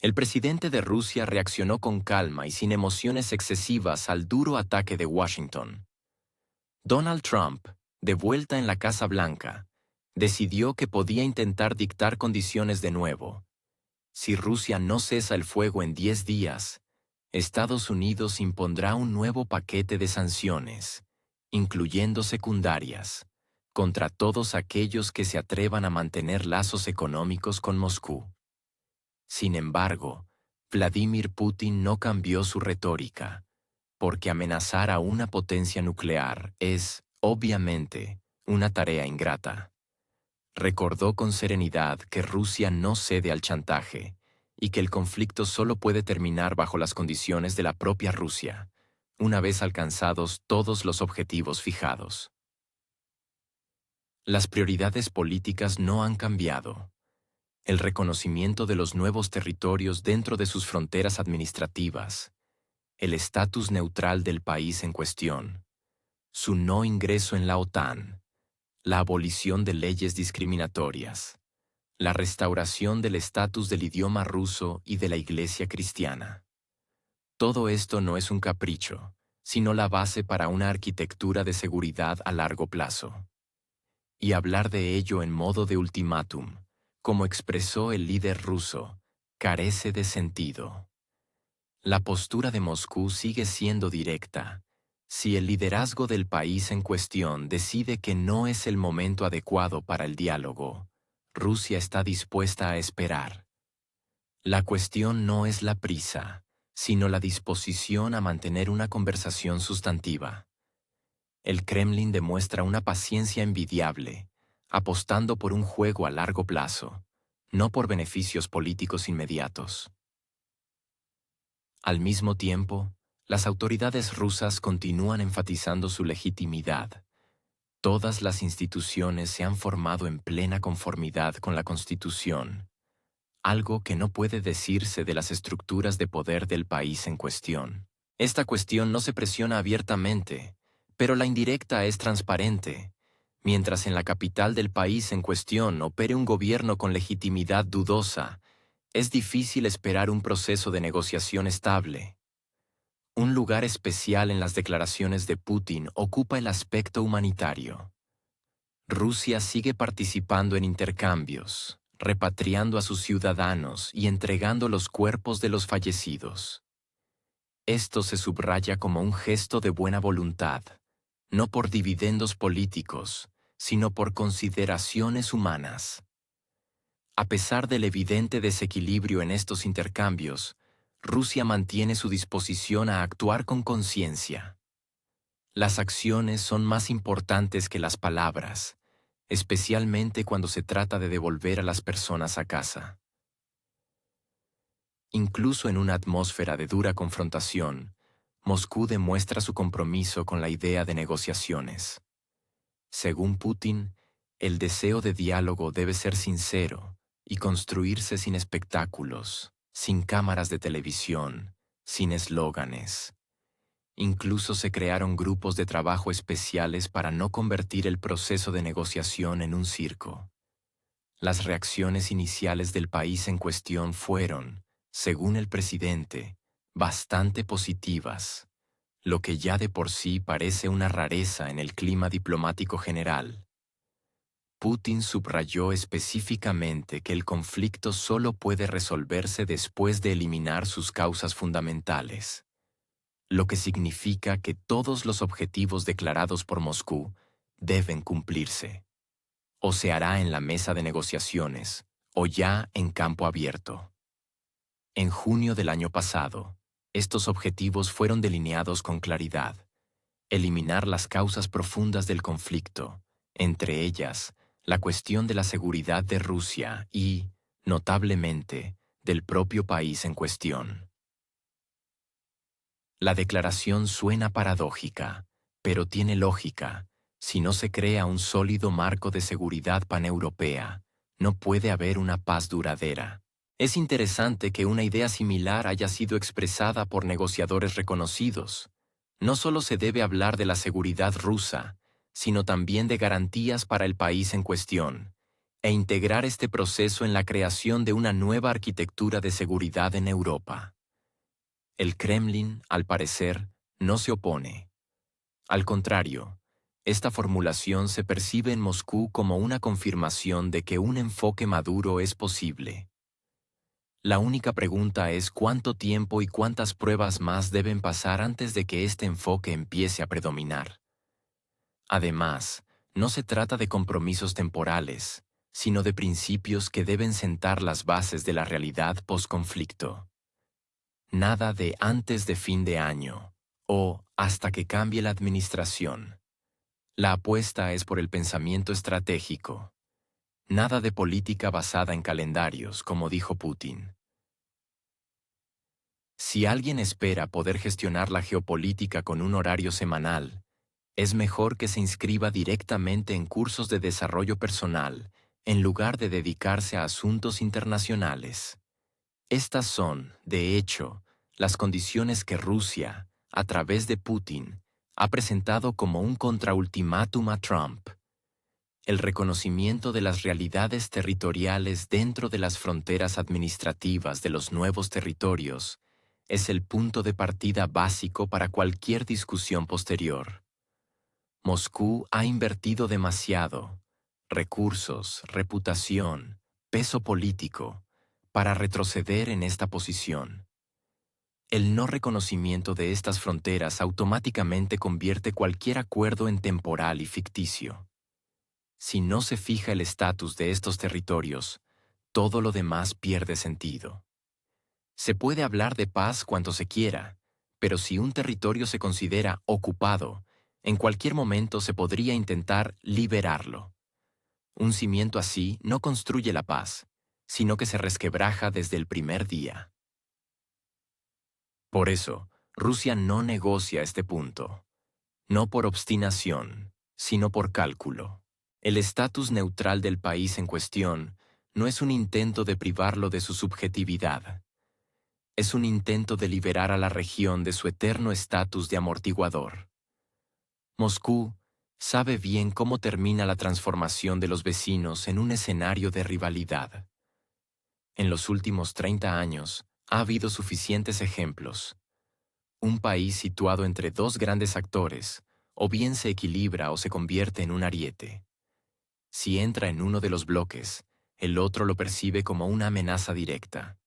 El presidente de Rusia reaccionó con calma y sin emociones excesivas al duro ataque de Washington. Donald Trump, de vuelta en la Casa Blanca, decidió que podía intentar dictar condiciones de nuevo. Si Rusia no cesa el fuego en 10 días, Estados Unidos impondrá un nuevo paquete de sanciones, incluyendo secundarias, contra todos aquellos que se atrevan a mantener lazos económicos con Moscú. Sin embargo, Vladimir Putin no cambió su retórica, porque amenazar a una potencia nuclear es, obviamente, una tarea ingrata. Recordó con serenidad que Rusia no cede al chantaje y que el conflicto solo puede terminar bajo las condiciones de la propia Rusia, una vez alcanzados todos los objetivos fijados. Las prioridades políticas no han cambiado. El reconocimiento de los nuevos territorios dentro de sus fronteras administrativas, el estatus neutral del país en cuestión, su no ingreso en la OTAN, la abolición de leyes discriminatorias, la restauración del estatus del idioma ruso y de la Iglesia cristiana. Todo esto no es un capricho, sino la base para una arquitectura de seguridad a largo plazo. Y hablar de ello en modo de ultimátum, como expresó el líder ruso, carece de sentido. La postura de Moscú sigue siendo directa. Si el liderazgo del país en cuestión decide que no es el momento adecuado para el diálogo, Rusia está dispuesta a esperar. La cuestión no es la prisa, sino la disposición a mantener una conversación sustantiva. El Kremlin demuestra una paciencia envidiable, apostando por un juego a largo plazo, no por beneficios políticos inmediatos. Al mismo tiempo, las autoridades rusas continúan enfatizando su legitimidad. Todas las instituciones se han formado en plena conformidad con la Constitución, algo que no puede decirse de las estructuras de poder del país en cuestión. Esta cuestión no se presiona abiertamente, pero la indirecta es transparente. Mientras en la capital del país en cuestión opere un gobierno con legitimidad dudosa, es difícil esperar un proceso de negociación estable. Un lugar especial en las declaraciones de Putin ocupa el aspecto humanitario. Rusia sigue participando en intercambios, repatriando a sus ciudadanos y entregando los cuerpos de los fallecidos. Esto se subraya como un gesto de buena voluntad, no por dividendos políticos, sino por consideraciones humanas. A pesar del evidente desequilibrio en estos intercambios, Rusia mantiene su disposición a actuar con conciencia. Las acciones son más importantes que las palabras, especialmente cuando se trata de devolver a las personas a casa. Incluso en una atmósfera de dura confrontación, Moscú demuestra su compromiso con la idea de negociaciones. Según Putin, el deseo de diálogo debe ser sincero y construirse sin espectáculos, sin cámaras de televisión, sin eslóganes. Incluso se crearon grupos de trabajo especiales para no convertir el proceso de negociación en un circo. Las reacciones iniciales del país en cuestión fueron, según el presidente, bastante positivas, lo que ya de por sí parece una rareza en el clima diplomático general. Putin subrayó específicamente que el conflicto solo puede resolverse después de eliminar sus causas fundamentales, lo que significa que todos los objetivos declarados por Moscú deben cumplirse. O se hará en la mesa de negociaciones, o ya en campo abierto. En junio del año pasado, estos objetivos fueron delineados con claridad. Eliminar las causas profundas del conflicto, entre ellas, la cuestión de la seguridad de Rusia y, notablemente, del propio país en cuestión. La declaración suena paradójica, pero tiene lógica. Si no se crea un sólido marco de seguridad paneuropea, no puede haber una paz duradera. Es interesante que una idea similar haya sido expresada por negociadores reconocidos. No solo se debe hablar de la seguridad rusa, sino también de garantías para el país en cuestión, e integrar este proceso en la creación de una nueva arquitectura de seguridad en Europa. El Kremlin, al parecer, no se opone. Al contrario, esta formulación se percibe en Moscú como una confirmación de que un enfoque maduro es posible. La única pregunta es cuánto tiempo y cuántas pruebas más deben pasar antes de que este enfoque empiece a predominar. Además, no se trata de compromisos temporales, sino de principios que deben sentar las bases de la realidad post-conflicto. Nada de antes de fin de año o hasta que cambie la administración. La apuesta es por el pensamiento estratégico. Nada de política basada en calendarios, como dijo Putin. Si alguien espera poder gestionar la geopolítica con un horario semanal, es mejor que se inscriba directamente en cursos de desarrollo personal, en lugar de dedicarse a asuntos internacionales. Estas son, de hecho, las condiciones que Rusia, a través de Putin, ha presentado como un contraultimátum a Trump. El reconocimiento de las realidades territoriales dentro de las fronteras administrativas de los nuevos territorios es el punto de partida básico para cualquier discusión posterior. Moscú ha invertido demasiado, recursos, reputación, peso político, para retroceder en esta posición. El no reconocimiento de estas fronteras automáticamente convierte cualquier acuerdo en temporal y ficticio. Si no se fija el estatus de estos territorios, todo lo demás pierde sentido. Se puede hablar de paz cuanto se quiera, pero si un territorio se considera ocupado, en cualquier momento se podría intentar liberarlo. Un cimiento así no construye la paz, sino que se resquebraja desde el primer día. Por eso, Rusia no negocia este punto. No por obstinación, sino por cálculo. El estatus neutral del país en cuestión no es un intento de privarlo de su subjetividad. Es un intento de liberar a la región de su eterno estatus de amortiguador. Moscú sabe bien cómo termina la transformación de los vecinos en un escenario de rivalidad. En los últimos 30 años ha habido suficientes ejemplos. Un país situado entre dos grandes actores, o bien se equilibra o se convierte en un ariete. Si entra en uno de los bloques, el otro lo percibe como una amenaza directa.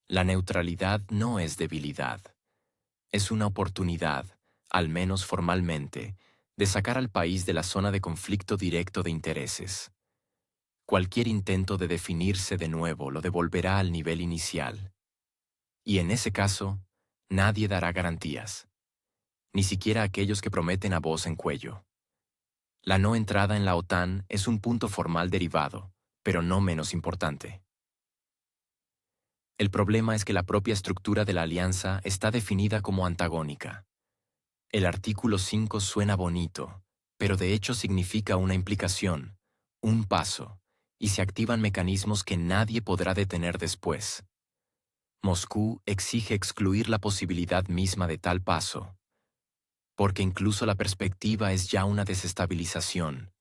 La neutralidad no es debilidad. Es una oportunidad, al menos formalmente, de sacar al país de la zona de conflicto directo de intereses. Cualquier intento de definirse de nuevo lo devolverá al nivel inicial. Y en ese caso, nadie dará garantías, ni siquiera aquellos que prometen a voz en cuello. La no entrada en la OTAN es un punto formal derivado, pero no menos importante. El problema es que la propia estructura de la alianza está definida como antagónica. El artículo 5 suena bonito, pero de hecho significa una implicación, un paso, y se activan mecanismos que nadie podrá detener después. Moscú exige excluir la posibilidad misma de tal paso, porque incluso la perspectiva es ya una desestabilización.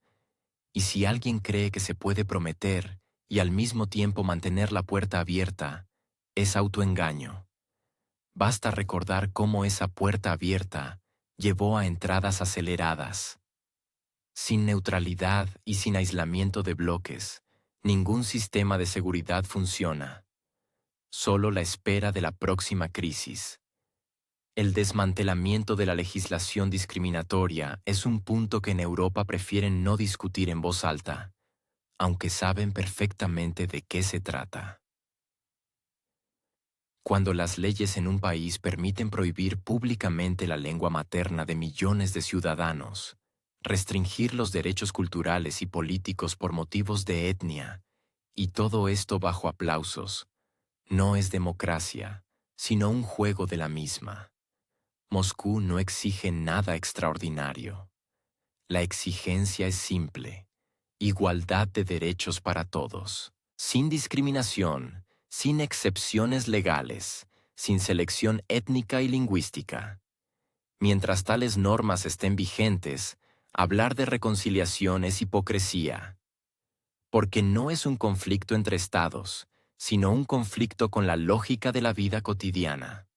Y si alguien cree que se puede prometer y al mismo tiempo mantener la puerta abierta, es autoengaño. Basta recordar cómo esa puerta abierta llevó a entradas aceleradas. Sin neutralidad y sin aislamiento de bloques, ningún sistema de seguridad funciona. Solo la espera de la próxima crisis. El desmantelamiento de la legislación discriminatoria es un punto que en Europa prefieren no discutir en voz alta, aunque saben perfectamente de qué se trata. Cuando las leyes en un país permiten prohibir públicamente la lengua materna de millones de ciudadanos, restringir los derechos culturales y políticos por motivos de etnia, y todo esto bajo aplausos, no es democracia, sino un juego de la misma. Moscú no exige nada extraordinario. La exigencia es simple: igualdad de derechos para todos, sin discriminación, sin excepciones legales, sin selección étnica y lingüística. Mientras tales normas estén vigentes, hablar de reconciliación es hipocresía. Porque no es un conflicto entre estados, sino un conflicto con la lógica de la vida cotidiana.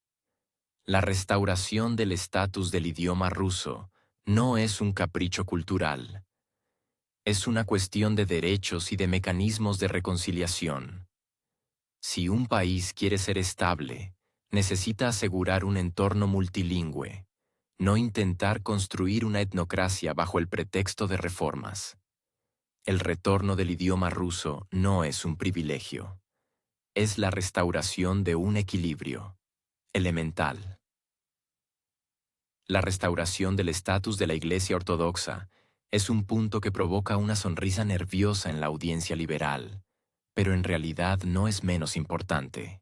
La restauración del estatus del idioma ruso no es un capricho cultural. Es una cuestión de derechos y de mecanismos de reconciliación. Si un país quiere ser estable, necesita asegurar un entorno multilingüe, no intentar construir una etnocracia bajo el pretexto de reformas. El retorno del idioma ruso no es un privilegio. Es la restauración de un equilibrio elemental. La restauración del estatus de la Iglesia Ortodoxa es un punto que provoca una sonrisa nerviosa en la audiencia liberal, pero en realidad no es menos importante.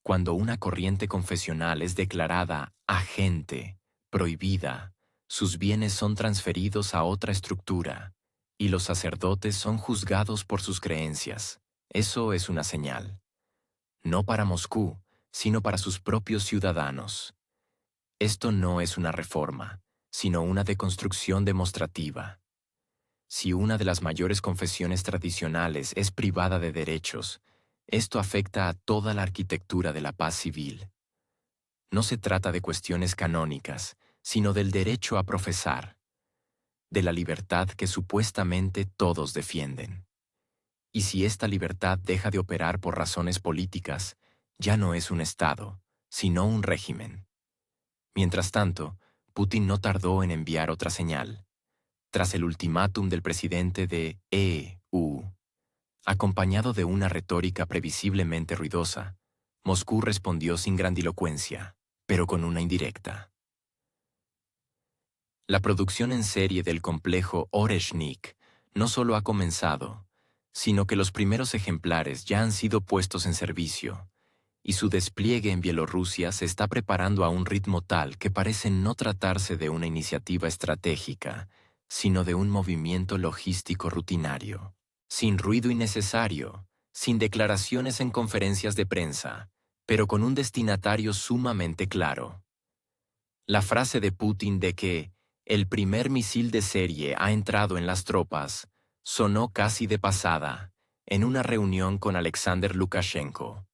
Cuando una corriente confesional es declarada agente, prohibida, sus bienes son transferidos a otra estructura, y los sacerdotes son juzgados por sus creencias, eso es una señal. No para Moscú, sino para sus propios ciudadanos. Esto no es una reforma, sino una deconstrucción demostrativa. Si una de las mayores confesiones tradicionales es privada de derechos, esto afecta a toda la arquitectura de la paz civil. No se trata de cuestiones canónicas, sino del derecho a profesar, de la libertad que supuestamente todos defienden. Y si esta libertad deja de operar por razones políticas, ya no es un Estado, sino un régimen. Mientras tanto, Putin no tardó en enviar otra señal. Tras el ultimátum del presidente de EU, acompañado de una retórica previsiblemente ruidosa, Moscú respondió sin grandilocuencia, pero con una indirecta. La producción en serie del complejo Oreshnik no solo ha comenzado, sino que los primeros ejemplares ya han sido puestos en servicio, y su despliegue en Bielorrusia se está preparando a un ritmo tal que parece no tratarse de una iniciativa estratégica, sino de un movimiento logístico rutinario, sin ruido innecesario, sin declaraciones en conferencias de prensa, pero con un destinatario sumamente claro. La frase de Putin de que el primer misil de serie ha entrado en las tropas sonó casi de pasada en una reunión con Alexander Lukashenko.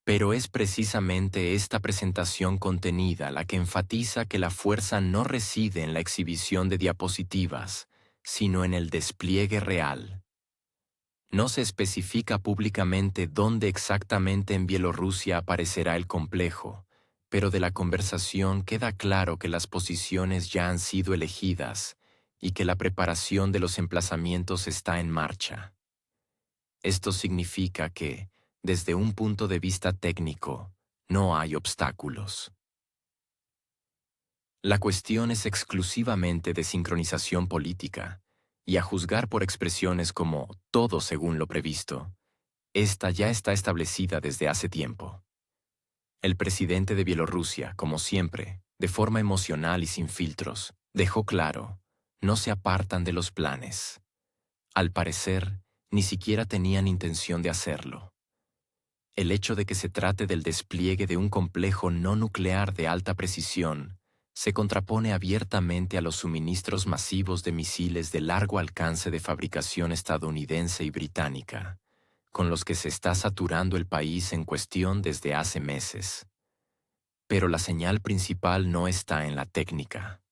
Pero es precisamente esta presentación contenida la que enfatiza que la fuerza no reside en la exhibición de diapositivas, sino en el despliegue real. No se especifica públicamente dónde exactamente en Bielorrusia aparecerá el complejo, pero de la conversación queda claro que las posiciones ya han sido elegidas y que la preparación de los emplazamientos está en marcha. Esto significa que, desde un punto de vista técnico, no hay obstáculos. La cuestión es exclusivamente de sincronización política, y a juzgar por expresiones como todo según lo previsto, esta ya está establecida desde hace tiempo. El presidente de Bielorrusia, como siempre, de forma emocional y sin filtros, dejó claro, no se apartan de los planes. Al parecer, ni siquiera tenían intención de hacerlo. El hecho de que se trate del despliegue de un complejo no nuclear de alta precisión se contrapone abiertamente a los suministros masivos de misiles de largo alcance de fabricación estadounidense y británica, con los que se está saturando el país en cuestión desde hace meses. Pero la señal principal no está en la técnica.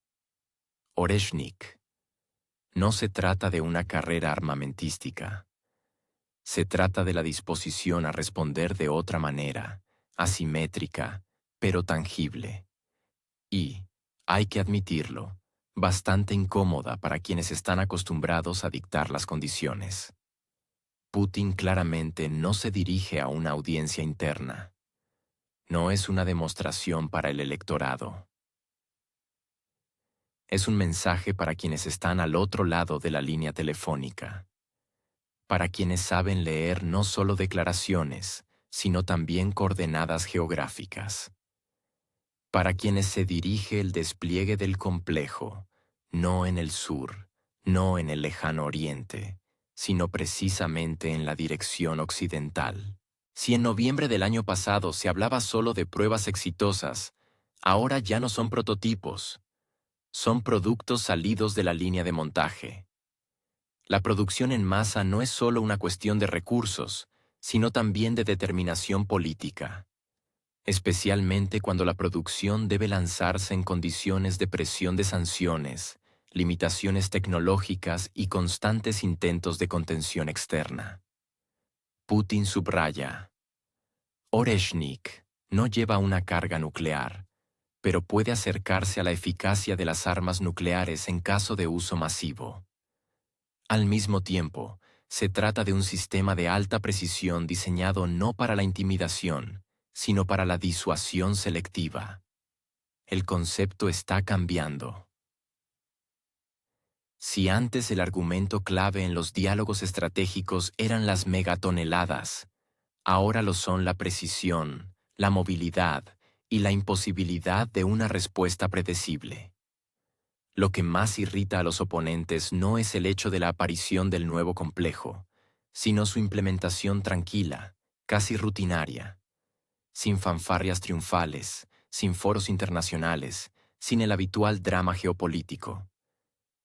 Oreshnik. No se trata de una carrera armamentística. Se trata de la disposición a responder de otra manera, asimétrica, pero tangible. Y, hay que admitirlo, bastante incómoda para quienes están acostumbrados a dictar las condiciones. Putin claramente no se dirige a una audiencia interna. No es una demostración para el electorado. Es un mensaje para quienes están al otro lado de la línea telefónica. Para quienes saben leer no solo declaraciones, sino también coordenadas geográficas. Para quienes se dirige el despliegue del complejo, no en el sur, no en el lejano oriente, sino precisamente en la dirección occidental. Si en noviembre del año pasado se hablaba solo de pruebas exitosas, ahora ya no son prototipos, son productos salidos de la línea de montaje. La producción en masa no es solo una cuestión de recursos, sino también de determinación política, especialmente cuando la producción debe lanzarse en condiciones de presión de sanciones, limitaciones tecnológicas y constantes intentos de contención externa. Putin subraya: Oreshnik no lleva una carga nuclear, pero puede acercarse a la eficacia de las armas nucleares en caso de uso masivo. Al mismo tiempo, se trata de un sistema de alta precisión diseñado no para la intimidación, sino para la disuasión selectiva. El concepto está cambiando. Si antes el argumento clave en los diálogos estratégicos eran las megatoneladas, ahora lo son la precisión, la movilidad y la imposibilidad de una respuesta predecible. Lo que más irrita a los oponentes no es el hecho de la aparición del nuevo complejo, sino su implementación tranquila, casi rutinaria, sin fanfarrias triunfales, sin foros internacionales, sin el habitual drama geopolítico.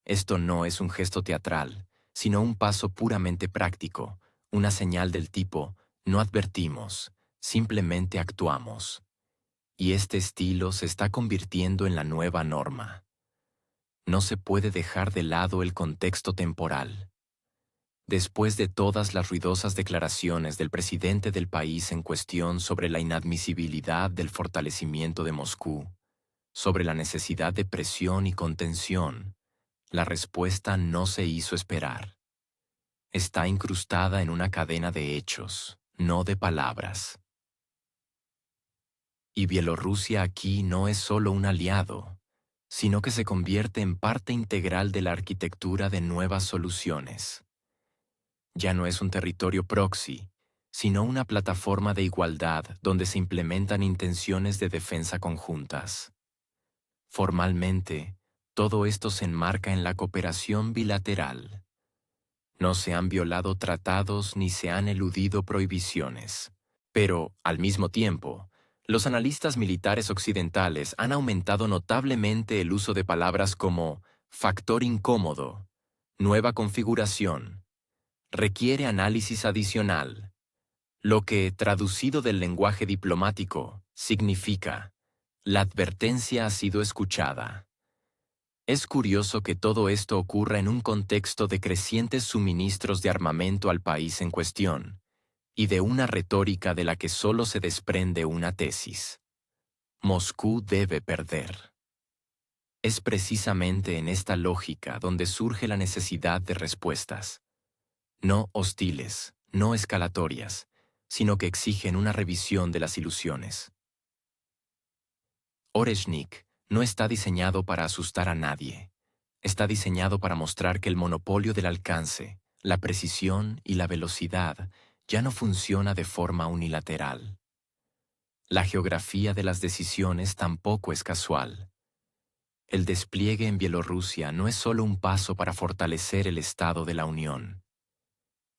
Esto no es un gesto teatral, sino un paso puramente práctico, una señal del tipo: no advertimos, simplemente actuamos. Y este estilo se está convirtiendo en la nueva norma. No se puede dejar de lado el contexto temporal. Después de todas las ruidosas declaraciones del presidente del país en cuestión sobre la inadmisibilidad del fortalecimiento de Moscú, sobre la necesidad de presión y contención, la respuesta no se hizo esperar. Está incrustada en una cadena de hechos, no de palabras. Y Bielorrusia aquí no es solo un aliado, sino que se convierte en parte integral de la arquitectura de nuevas soluciones. Ya no es un territorio proxy, sino una plataforma de igualdad donde se implementan intenciones de defensa conjuntas. Formalmente, todo esto se enmarca en la cooperación bilateral. No se han violado tratados ni se han eludido prohibiciones. Pero, al mismo tiempo, los analistas militares occidentales han aumentado notablemente el uso de palabras como factor incómodo, nueva configuración, requiere análisis adicional, lo que, traducido del lenguaje diplomático, significa: la advertencia ha sido escuchada. Es curioso que todo esto ocurra en un contexto de crecientes suministros de armamento al país en cuestión, y de una retórica de la que solo se desprende una tesis: Moscú debe perder. Es precisamente en esta lógica donde surge la necesidad de respuestas, no hostiles, no escalatorias, sino que exigen una revisión de las ilusiones. Oreshnik no está diseñado para asustar a nadie. Está diseñado para mostrar que el monopolio del alcance, la precisión y la velocidad ya no funciona de forma unilateral. La geografía de las decisiones tampoco es casual. El despliegue en Bielorrusia no es solo un paso para fortalecer el Estado de la Unión.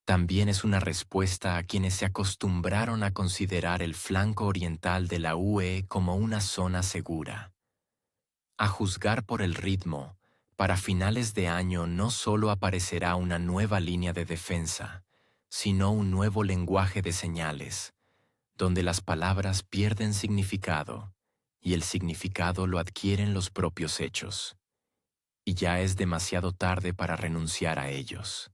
También es una respuesta a quienes se acostumbraron a considerar el flanco oriental de la UE como una zona segura. A juzgar por el ritmo, para finales de año no solo aparecerá una nueva línea de defensa, sino un nuevo lenguaje de señales, donde las palabras pierden significado y el significado lo adquieren los propios hechos. Y ya es demasiado tarde para renunciar a ellos.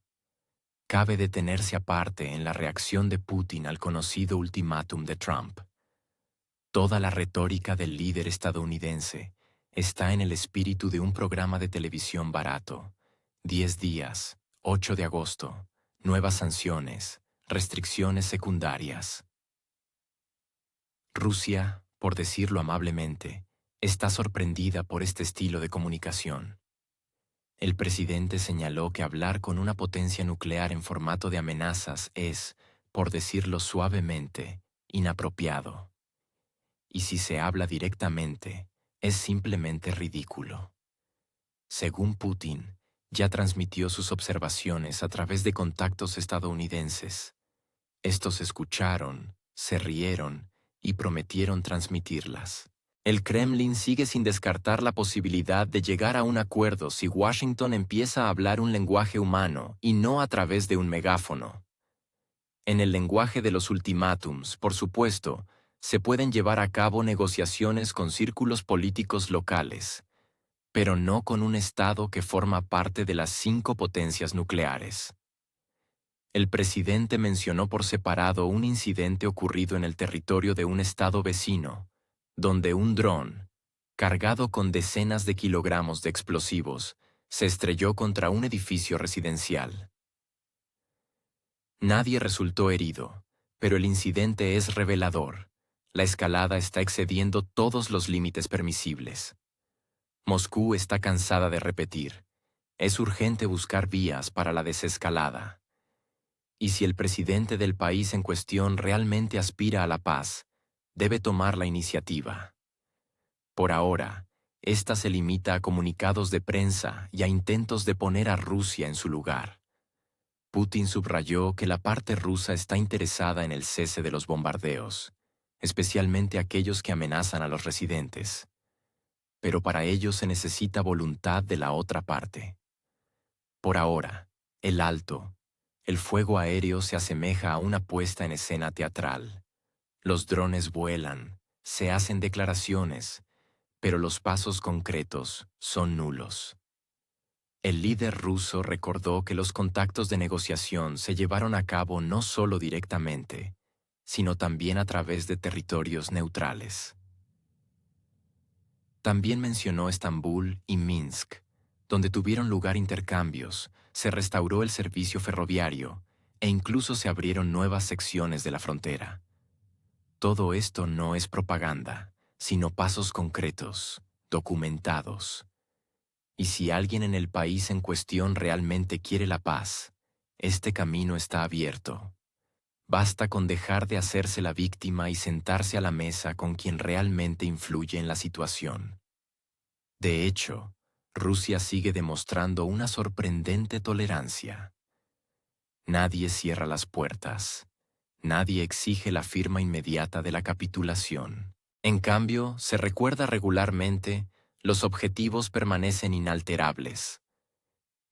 Cabe detenerse aparte en la reacción de Putin al conocido ultimátum de Trump. Toda la retórica del líder estadounidense está en el espíritu de un programa de televisión barato: 10 días, 8 de agosto, nuevas sanciones, restricciones secundarias. Rusia, por decirlo amablemente, está sorprendida por este estilo de comunicación. El presidente señaló que hablar con una potencia nuclear en formato de amenazas es, por decirlo suavemente, inapropiado. Y si se habla directamente, es simplemente ridículo. Según Putin, ya transmitió sus observaciones a través de contactos estadounidenses. Estos escucharon, se rieron y prometieron transmitirlas. El Kremlin sigue sin descartar la posibilidad de llegar a un acuerdo si Washington empieza a hablar un lenguaje humano y no a través de un megáfono. En el lenguaje de los ultimátums, por supuesto, se pueden llevar a cabo negociaciones con círculos políticos locales, pero no con un Estado que forma parte de las 5 potencias nucleares. El presidente mencionó por separado un incidente ocurrido en el territorio de un estado vecino, donde un dron, cargado con decenas de kilogramos de explosivos, se estrelló contra un edificio residencial. Nadie resultó herido, pero el incidente es revelador. La escalada está excediendo todos los límites permisibles. Moscú está cansada de repetir. Es urgente buscar vías para la desescalada. Y si el presidente del país en cuestión realmente aspira a la paz, debe tomar la iniciativa. Por ahora, esta se limita a comunicados de prensa y a intentos de poner a Rusia en su lugar. Putin subrayó que la parte rusa está interesada en el cese de los bombardeos, especialmente aquellos que amenazan a los residentes. Pero para ello se necesita voluntad de la otra parte. Por ahora, el fuego aéreo se asemeja a una puesta en escena teatral. Los drones vuelan, se hacen declaraciones, pero los pasos concretos son nulos. El líder ruso recordó que los contactos de negociación se llevaron a cabo no solo directamente, sino también a través de territorios neutrales. También mencionó Estambul y Minsk, donde tuvieron lugar intercambios, se restauró el servicio ferroviario e incluso se abrieron nuevas secciones de la frontera. Todo esto no es propaganda, sino pasos concretos, documentados. Y si alguien en el país en cuestión realmente quiere la paz, este camino está abierto. Basta con dejar de hacerse la víctima y sentarse a la mesa con quien realmente influye en la situación. De hecho, Rusia sigue demostrando una sorprendente tolerancia. Nadie cierra las puertas. Nadie exige la firma inmediata de la capitulación. En cambio, se recuerda regularmente, los objetivos permanecen inalterables.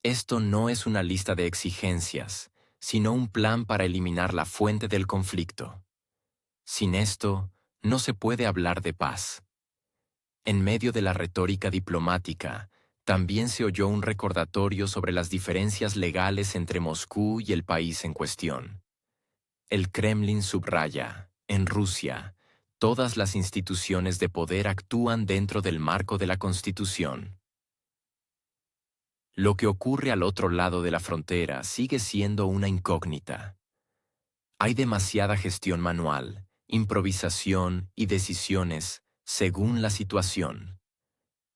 Esto no es una lista de exigencias, sino un plan para eliminar la fuente del conflicto. Sin esto, no se puede hablar de paz. En medio de la retórica diplomática, también se oyó un recordatorio sobre las diferencias legales entre Moscú y el país en cuestión. El Kremlin subraya, en Rusia, todas las instituciones de poder actúan dentro del marco de la Constitución. Lo que ocurre al otro lado de la frontera sigue siendo una incógnita. Hay demasiada gestión manual, improvisación y decisiones según la situación.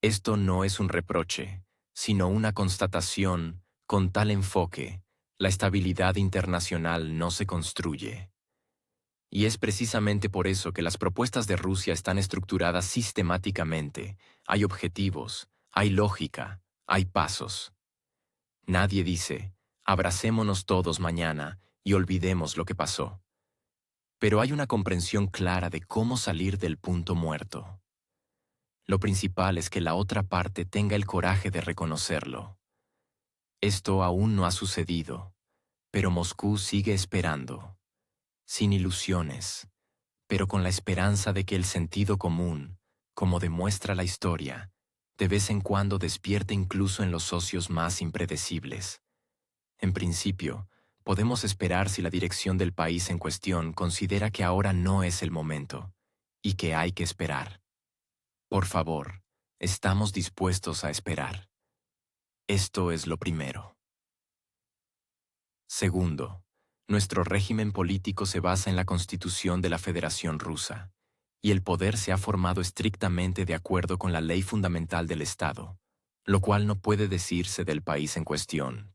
Esto no es un reproche, sino una constatación. Con tal enfoque, la estabilidad internacional no se construye. Y es precisamente por eso que las propuestas de Rusia están estructuradas sistemáticamente. Hay objetivos, hay lógica, hay pasos. Nadie dice, abracémonos todos mañana y olvidemos lo que pasó. Pero hay una comprensión clara de cómo salir del punto muerto. Lo principal es que la otra parte tenga el coraje de reconocerlo. Esto aún no ha sucedido, pero Moscú sigue esperando, sin ilusiones, pero con la esperanza de que el sentido común, como demuestra la historia, de vez en cuando despierte incluso en los socios más impredecibles. En principio, podemos esperar si la dirección del país en cuestión considera que ahora no es el momento, y que hay que esperar. Por favor, estamos dispuestos a esperar. Esto es lo primero. Segundo, nuestro régimen político se basa en la Constitución de la Federación Rusa, y el poder se ha formado estrictamente de acuerdo con la ley fundamental del Estado, lo cual no puede decirse del país en cuestión.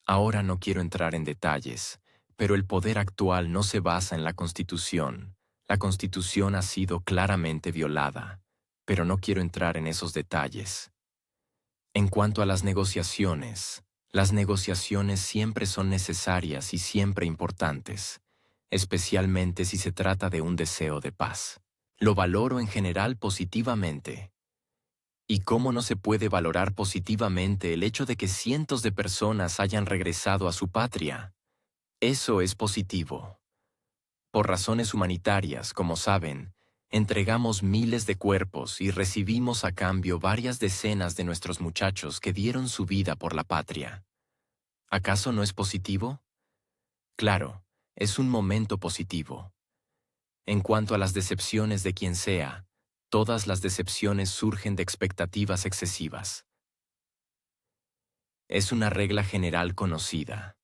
Ahora no quiero entrar en detalles, pero el poder actual no se basa en la Constitución. La Constitución ha sido claramente violada, pero no quiero entrar en esos detalles. En cuanto a las negociaciones siempre son necesarias y siempre importantes, especialmente si se trata de un deseo de paz. Lo valoro en general positivamente. ¿Y cómo no se puede valorar positivamente el hecho de que cientos de personas hayan regresado a su patria? Eso es positivo. Por razones humanitarias, como saben, entregamos miles de cuerpos y recibimos a cambio varias decenas de nuestros muchachos que dieron su vida por la patria. ¿Acaso no es positivo? Claro, es un momento positivo. En cuanto a las decepciones de quien sea, todas las decepciones surgen de expectativas excesivas. Es una regla general conocida,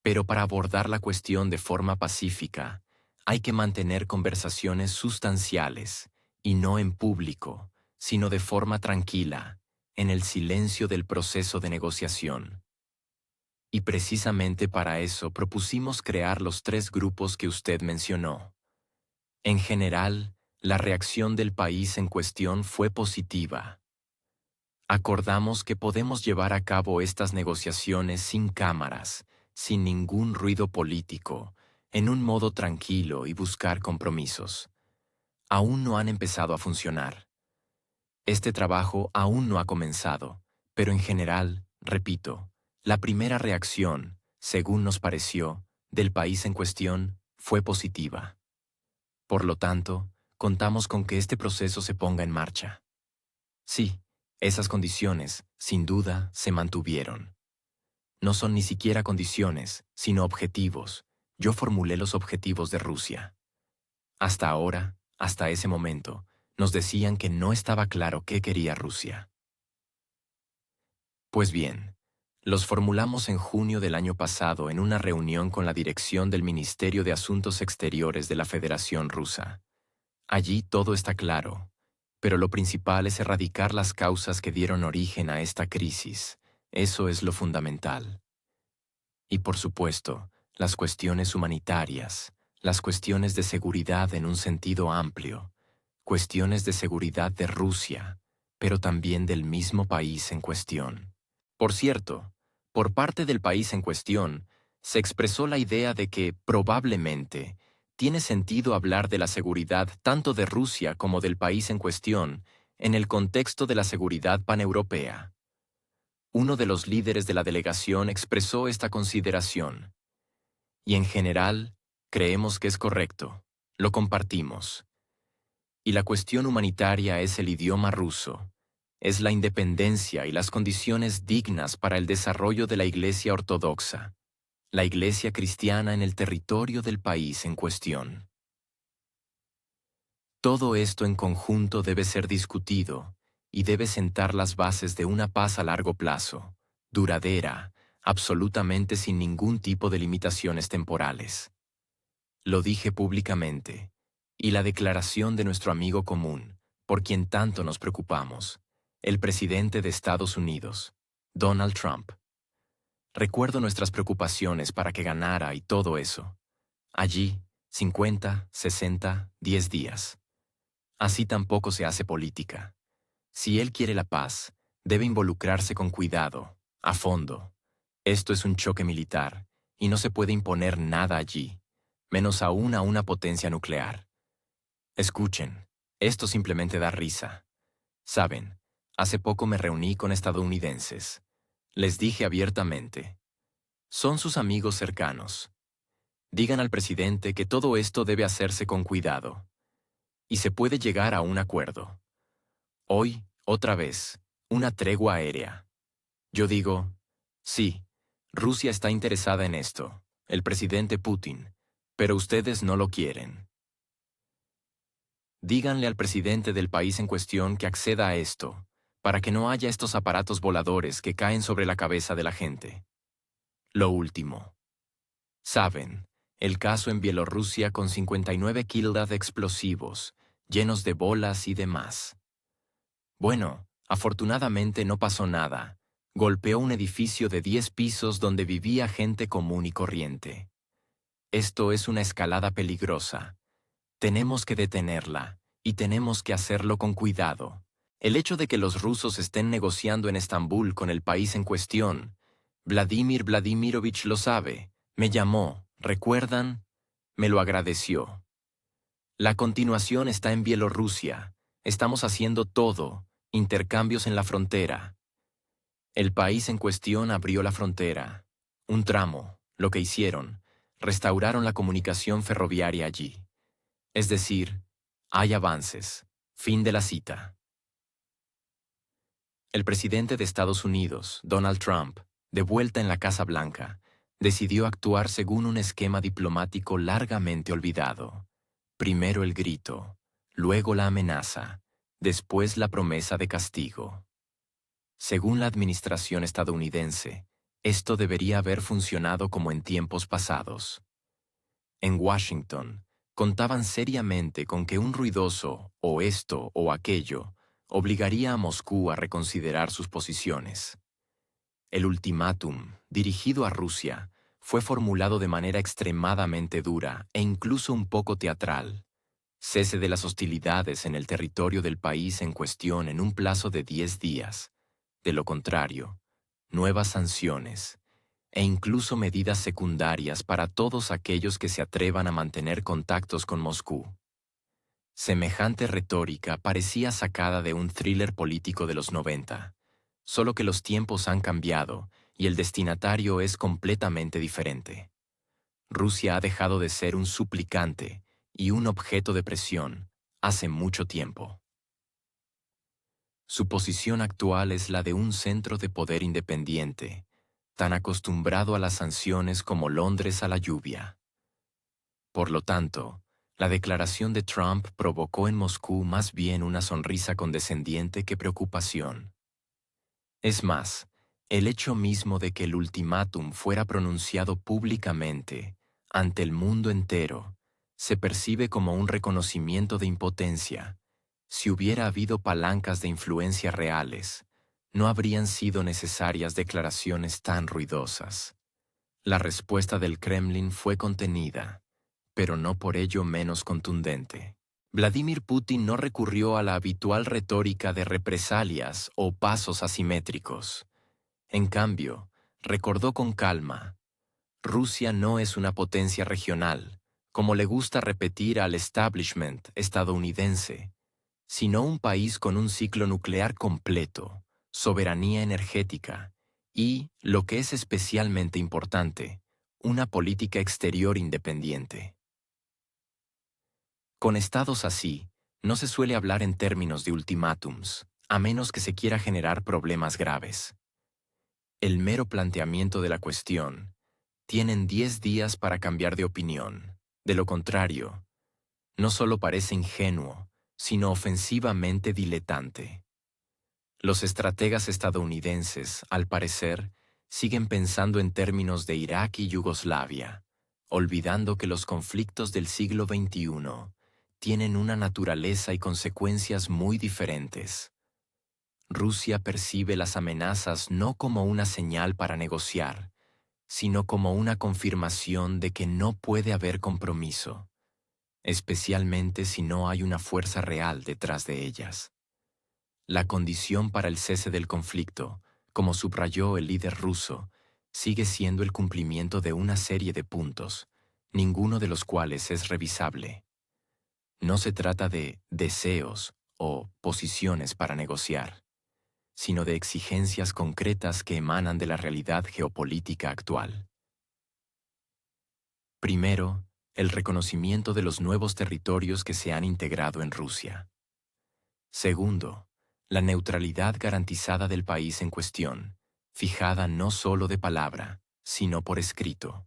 pero para abordar la cuestión de forma pacífica, hay que mantener conversaciones sustanciales, y no en público, sino de forma tranquila, en el silencio del proceso de negociación. Y precisamente para eso propusimos crear los 3 grupos que usted mencionó. En general, la reacción del país en cuestión fue positiva. Acordamos que podemos llevar a cabo estas negociaciones sin cámaras, sin ningún ruido político, en un modo tranquilo y buscar compromisos. Aún no han empezado a funcionar. Este trabajo aún no ha comenzado, pero en general, repito, la primera reacción, según nos pareció, del país en cuestión, fue positiva. Por lo tanto, contamos con que este proceso se ponga en marcha. Sí, esas condiciones, sin duda, se mantuvieron. No son ni siquiera condiciones, sino objetivos. Yo formulé los objetivos de Rusia. Hasta ahora, hasta ese momento, nos decían que no estaba claro qué quería Rusia. Pues bien, los formulamos en junio del año pasado en una reunión con la dirección del Ministerio de Asuntos Exteriores de la Federación Rusa. Allí todo está claro, pero lo principal es erradicar las causas que dieron origen a esta crisis. Eso es lo fundamental. Y por supuesto, las cuestiones humanitarias, las cuestiones de seguridad en un sentido amplio, cuestiones de seguridad de Rusia, pero también del mismo país en cuestión. Por cierto, por parte del país en cuestión, se expresó la idea de que, probablemente, tiene sentido hablar de la seguridad tanto de Rusia como del país en cuestión en el contexto de la seguridad paneuropea. Uno de los líderes de la delegación expresó esta consideración. Y en general, creemos que es correcto. Lo compartimos. Y la cuestión humanitaria es el idioma ruso. Es la independencia y las condiciones dignas para el desarrollo de la Iglesia ortodoxa, la Iglesia cristiana en el territorio del país en cuestión. Todo esto en conjunto debe ser discutido y debe sentar las bases de una paz a largo plazo, duradera, absolutamente sin ningún tipo de limitaciones temporales. Lo dije públicamente, y la declaración de nuestro amigo común, por quien tanto nos preocupamos, el presidente de Estados Unidos, Donald Trump. Recuerdo nuestras preocupaciones para que ganara y todo eso. Allí, 50, 60, 10 días. Así tampoco se hace política. Si él quiere la paz, debe involucrarse con cuidado, a fondo. Esto es un choque militar, y no se puede imponer nada allí, menos aún a una potencia nuclear. Escuchen, esto simplemente da risa. Saben, hace poco me reuní con estadounidenses. Les dije abiertamente, son sus amigos cercanos. Digan al presidente que todo esto debe hacerse con cuidado. Y se puede llegar a un acuerdo. Hoy, otra vez, una tregua aérea. Yo digo, sí, Rusia está interesada en esto, el presidente Putin, pero ustedes no lo quieren. Díganle al presidente del país en cuestión que acceda a esto, para que no haya estos aparatos voladores que caen sobre la cabeza de la gente. Lo último. Saben, el caso en Bielorrusia con 59 kilos de explosivos, llenos de bolas y demás. Bueno, afortunadamente no pasó nada. Golpeó un edificio de 10 pisos donde vivía gente común y corriente. Esto es una escalada peligrosa. Tenemos que detenerla, y tenemos que hacerlo con cuidado. El hecho de que los rusos estén negociando en Estambul con el país en cuestión, Vladimir Vladimirovich lo sabe, me llamó, ¿recuerdan? Me lo agradeció. La continuación está en Bielorrusia. Estamos haciendo todo, intercambios en la frontera. El país en cuestión abrió la frontera. Un tramo, lo que hicieron, restauraron la comunicación ferroviaria allí. Es decir, hay avances. Fin de la cita. El presidente de Estados Unidos, Donald Trump, de vuelta en la Casa Blanca, decidió actuar según un esquema diplomático largamente olvidado. Primero el grito, luego la amenaza, después la promesa de castigo. Según la administración estadounidense, esto debería haber funcionado como en tiempos pasados. En Washington, contaban seriamente con que un ruidoso o esto o aquello obligaría a Moscú a reconsiderar sus posiciones. El ultimátum, dirigido a Rusia, fue formulado de manera extremadamente dura e incluso un poco teatral. Cese de las hostilidades en el territorio del país en cuestión en un plazo de 10 días. De lo contrario, nuevas sanciones e incluso medidas secundarias para todos aquellos que se atrevan a mantener contactos con Moscú. Semejante retórica parecía sacada de un thriller político de los 90, solo que los tiempos han cambiado y el destinatario es completamente diferente. Rusia ha dejado de ser un suplicante y un objeto de presión hace mucho tiempo. Su posición actual es la de un centro de poder independiente, tan acostumbrado a las sanciones como Londres a la lluvia. Por lo tanto, la declaración de Trump provocó en Moscú más bien una sonrisa condescendiente que preocupación. Es más, el hecho mismo de que el ultimátum fuera pronunciado públicamente, ante el mundo entero, se percibe como un reconocimiento de impotencia. Si hubiera habido palancas de influencia reales, no habrían sido necesarias declaraciones tan ruidosas. La respuesta del Kremlin fue contenida, pero no por ello menos contundente. Vladimir Putin no recurrió a la habitual retórica de represalias o pasos asimétricos. En cambio, recordó con calma, Rusia no es una potencia regional, como le gusta repetir al establishment estadounidense, sino un país con un ciclo nuclear completo, soberanía energética y, lo que es especialmente importante, una política exterior independiente. Con estados así, no se suele hablar en términos de ultimátums, a menos que se quiera generar problemas graves. El mero planteamiento de la cuestión, tienen 10 días para cambiar de opinión. De lo contrario, no solo parece ingenuo, sino ofensivamente diletante. Los estrategas estadounidenses, al parecer, siguen pensando en términos de Irak y Yugoslavia, olvidando que los conflictos del siglo XXI tienen una naturaleza y consecuencias muy diferentes. Rusia percibe las amenazas no como una señal para negociar, sino como una confirmación de que no puede haber compromiso, especialmente si no hay una fuerza real detrás de ellas. La condición para el cese del conflicto, como subrayó el líder ruso, sigue siendo el cumplimiento de una serie de puntos, ninguno de los cuales es revisable. No se trata de deseos o posiciones para negociar, sino de exigencias concretas que emanan de la realidad geopolítica actual. Primero, el reconocimiento de los nuevos territorios que se han integrado en Rusia. Segundo, la neutralidad garantizada del país en cuestión, fijada no solo de palabra, sino por escrito.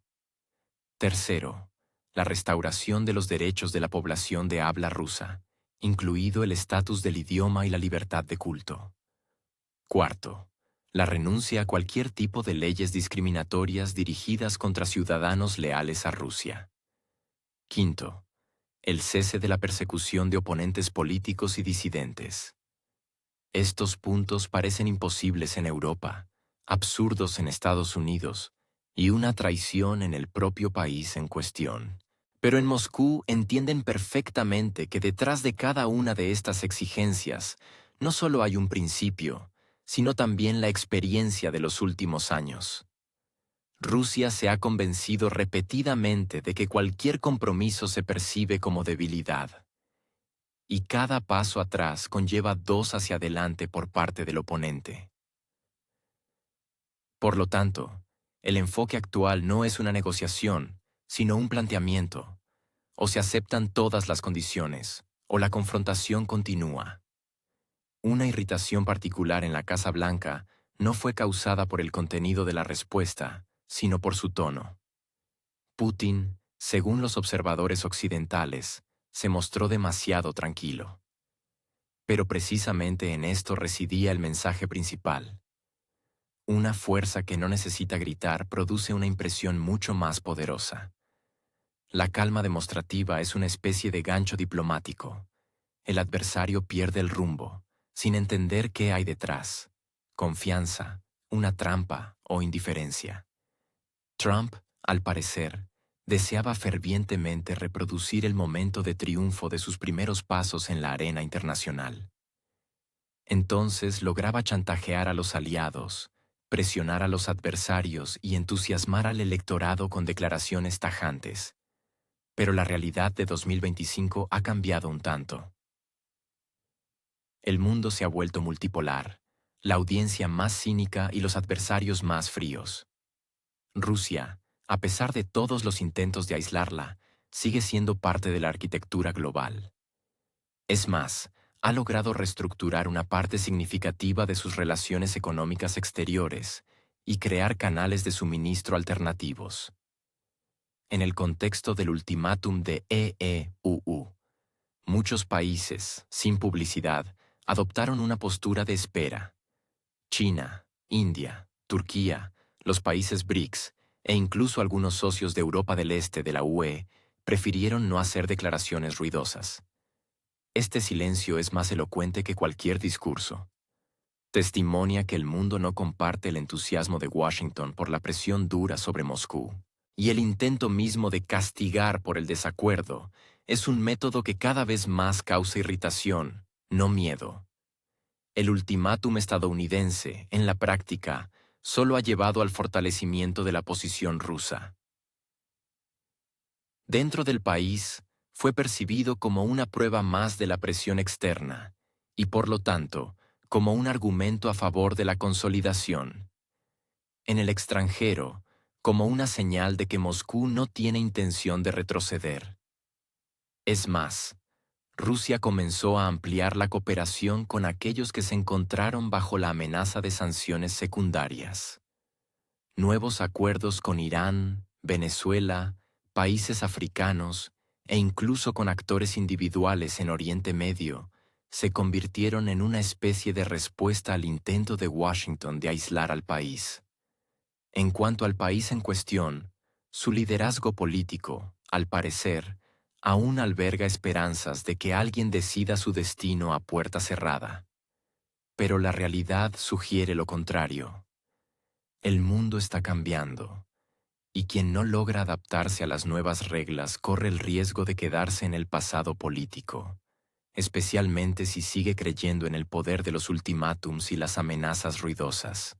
Tercero, la restauración de los derechos de la población de habla rusa, incluido el estatus del idioma y la libertad de culto. Cuarto, la renuncia a cualquier tipo de leyes discriminatorias dirigidas contra ciudadanos leales a Rusia. Quinto, el cese de la persecución de oponentes políticos y disidentes. Estos puntos parecen imposibles en Europa, absurdos en Estados Unidos y una traición en el propio país en cuestión. Pero en Moscú entienden perfectamente que detrás de cada una de estas exigencias no solo hay un principio, sino también la experiencia de los últimos años. Rusia se ha convencido repetidamente de que cualquier compromiso se percibe como debilidad. y cada paso atrás conlleva dos hacia adelante por parte del oponente. Por lo tanto, el enfoque actual no es una negociación, sino un planteamiento. O se aceptan todas las condiciones, o la confrontación continúa. Una irritación particular en la Casa Blanca no fue causada por el contenido de la respuesta, sino por su tono. Putin, según los observadores occidentales, se mostró demasiado tranquilo. Pero precisamente en esto residía el mensaje principal. Una fuerza que no necesita gritar produce una impresión mucho más poderosa. La calma demostrativa es una especie de gancho diplomático. El adversario pierde el rumbo, sin entender qué hay detrás: confianza, una trampa o indiferencia. Trump, al parecer, deseaba fervientemente reproducir el momento de triunfo de sus primeros pasos en la arena internacional. Entonces lograba chantajear a los aliados, presionar a los adversarios y entusiasmar al electorado con declaraciones tajantes. Pero la realidad de 2025 ha cambiado un tanto. El mundo se ha vuelto multipolar, la audiencia más cínica y los adversarios más fríos. Rusia, a pesar de todos los intentos de aislarla, sigue siendo parte de la arquitectura global. Es más, ha logrado reestructurar una parte significativa de sus relaciones económicas exteriores y crear canales de suministro alternativos. En el contexto del ultimátum de EEUU, muchos países, sin publicidad, adoptaron una postura de espera. China, India, Turquía, los países BRICS e incluso algunos socios de Europa del Este de la UE prefirieron no hacer declaraciones ruidosas. Este silencio es más elocuente que cualquier discurso. Testimonia que el mundo no comparte el entusiasmo de Washington por la presión dura sobre Moscú. Y el intento mismo de castigar por el desacuerdo es un método que cada vez más causa irritación, no miedo. El ultimátum estadounidense, en la práctica, solo ha llevado al fortalecimiento de la posición rusa. Dentro del país, fue percibido como una prueba más de la presión externa, y por lo tanto, como un argumento a favor de la consolidación. En el extranjero, como una señal de que Moscú no tiene intención de retroceder. Es más, Rusia comenzó a ampliar la cooperación con aquellos que se encontraron bajo la amenaza de sanciones secundarias. Nuevos acuerdos con Irán, Venezuela, países africanos e incluso con actores individuales en Oriente Medio se convirtieron en una especie de respuesta al intento de Washington de aislar al país. En cuanto al país en cuestión, su liderazgo político, al parecer, aún alberga esperanzas de que alguien decida su destino a puerta cerrada. Pero la realidad sugiere lo contrario. El mundo está cambiando, y quien no logra adaptarse a las nuevas reglas corre el riesgo de quedarse en el pasado político, especialmente si sigue creyendo en el poder de los ultimátums y las amenazas ruidosas.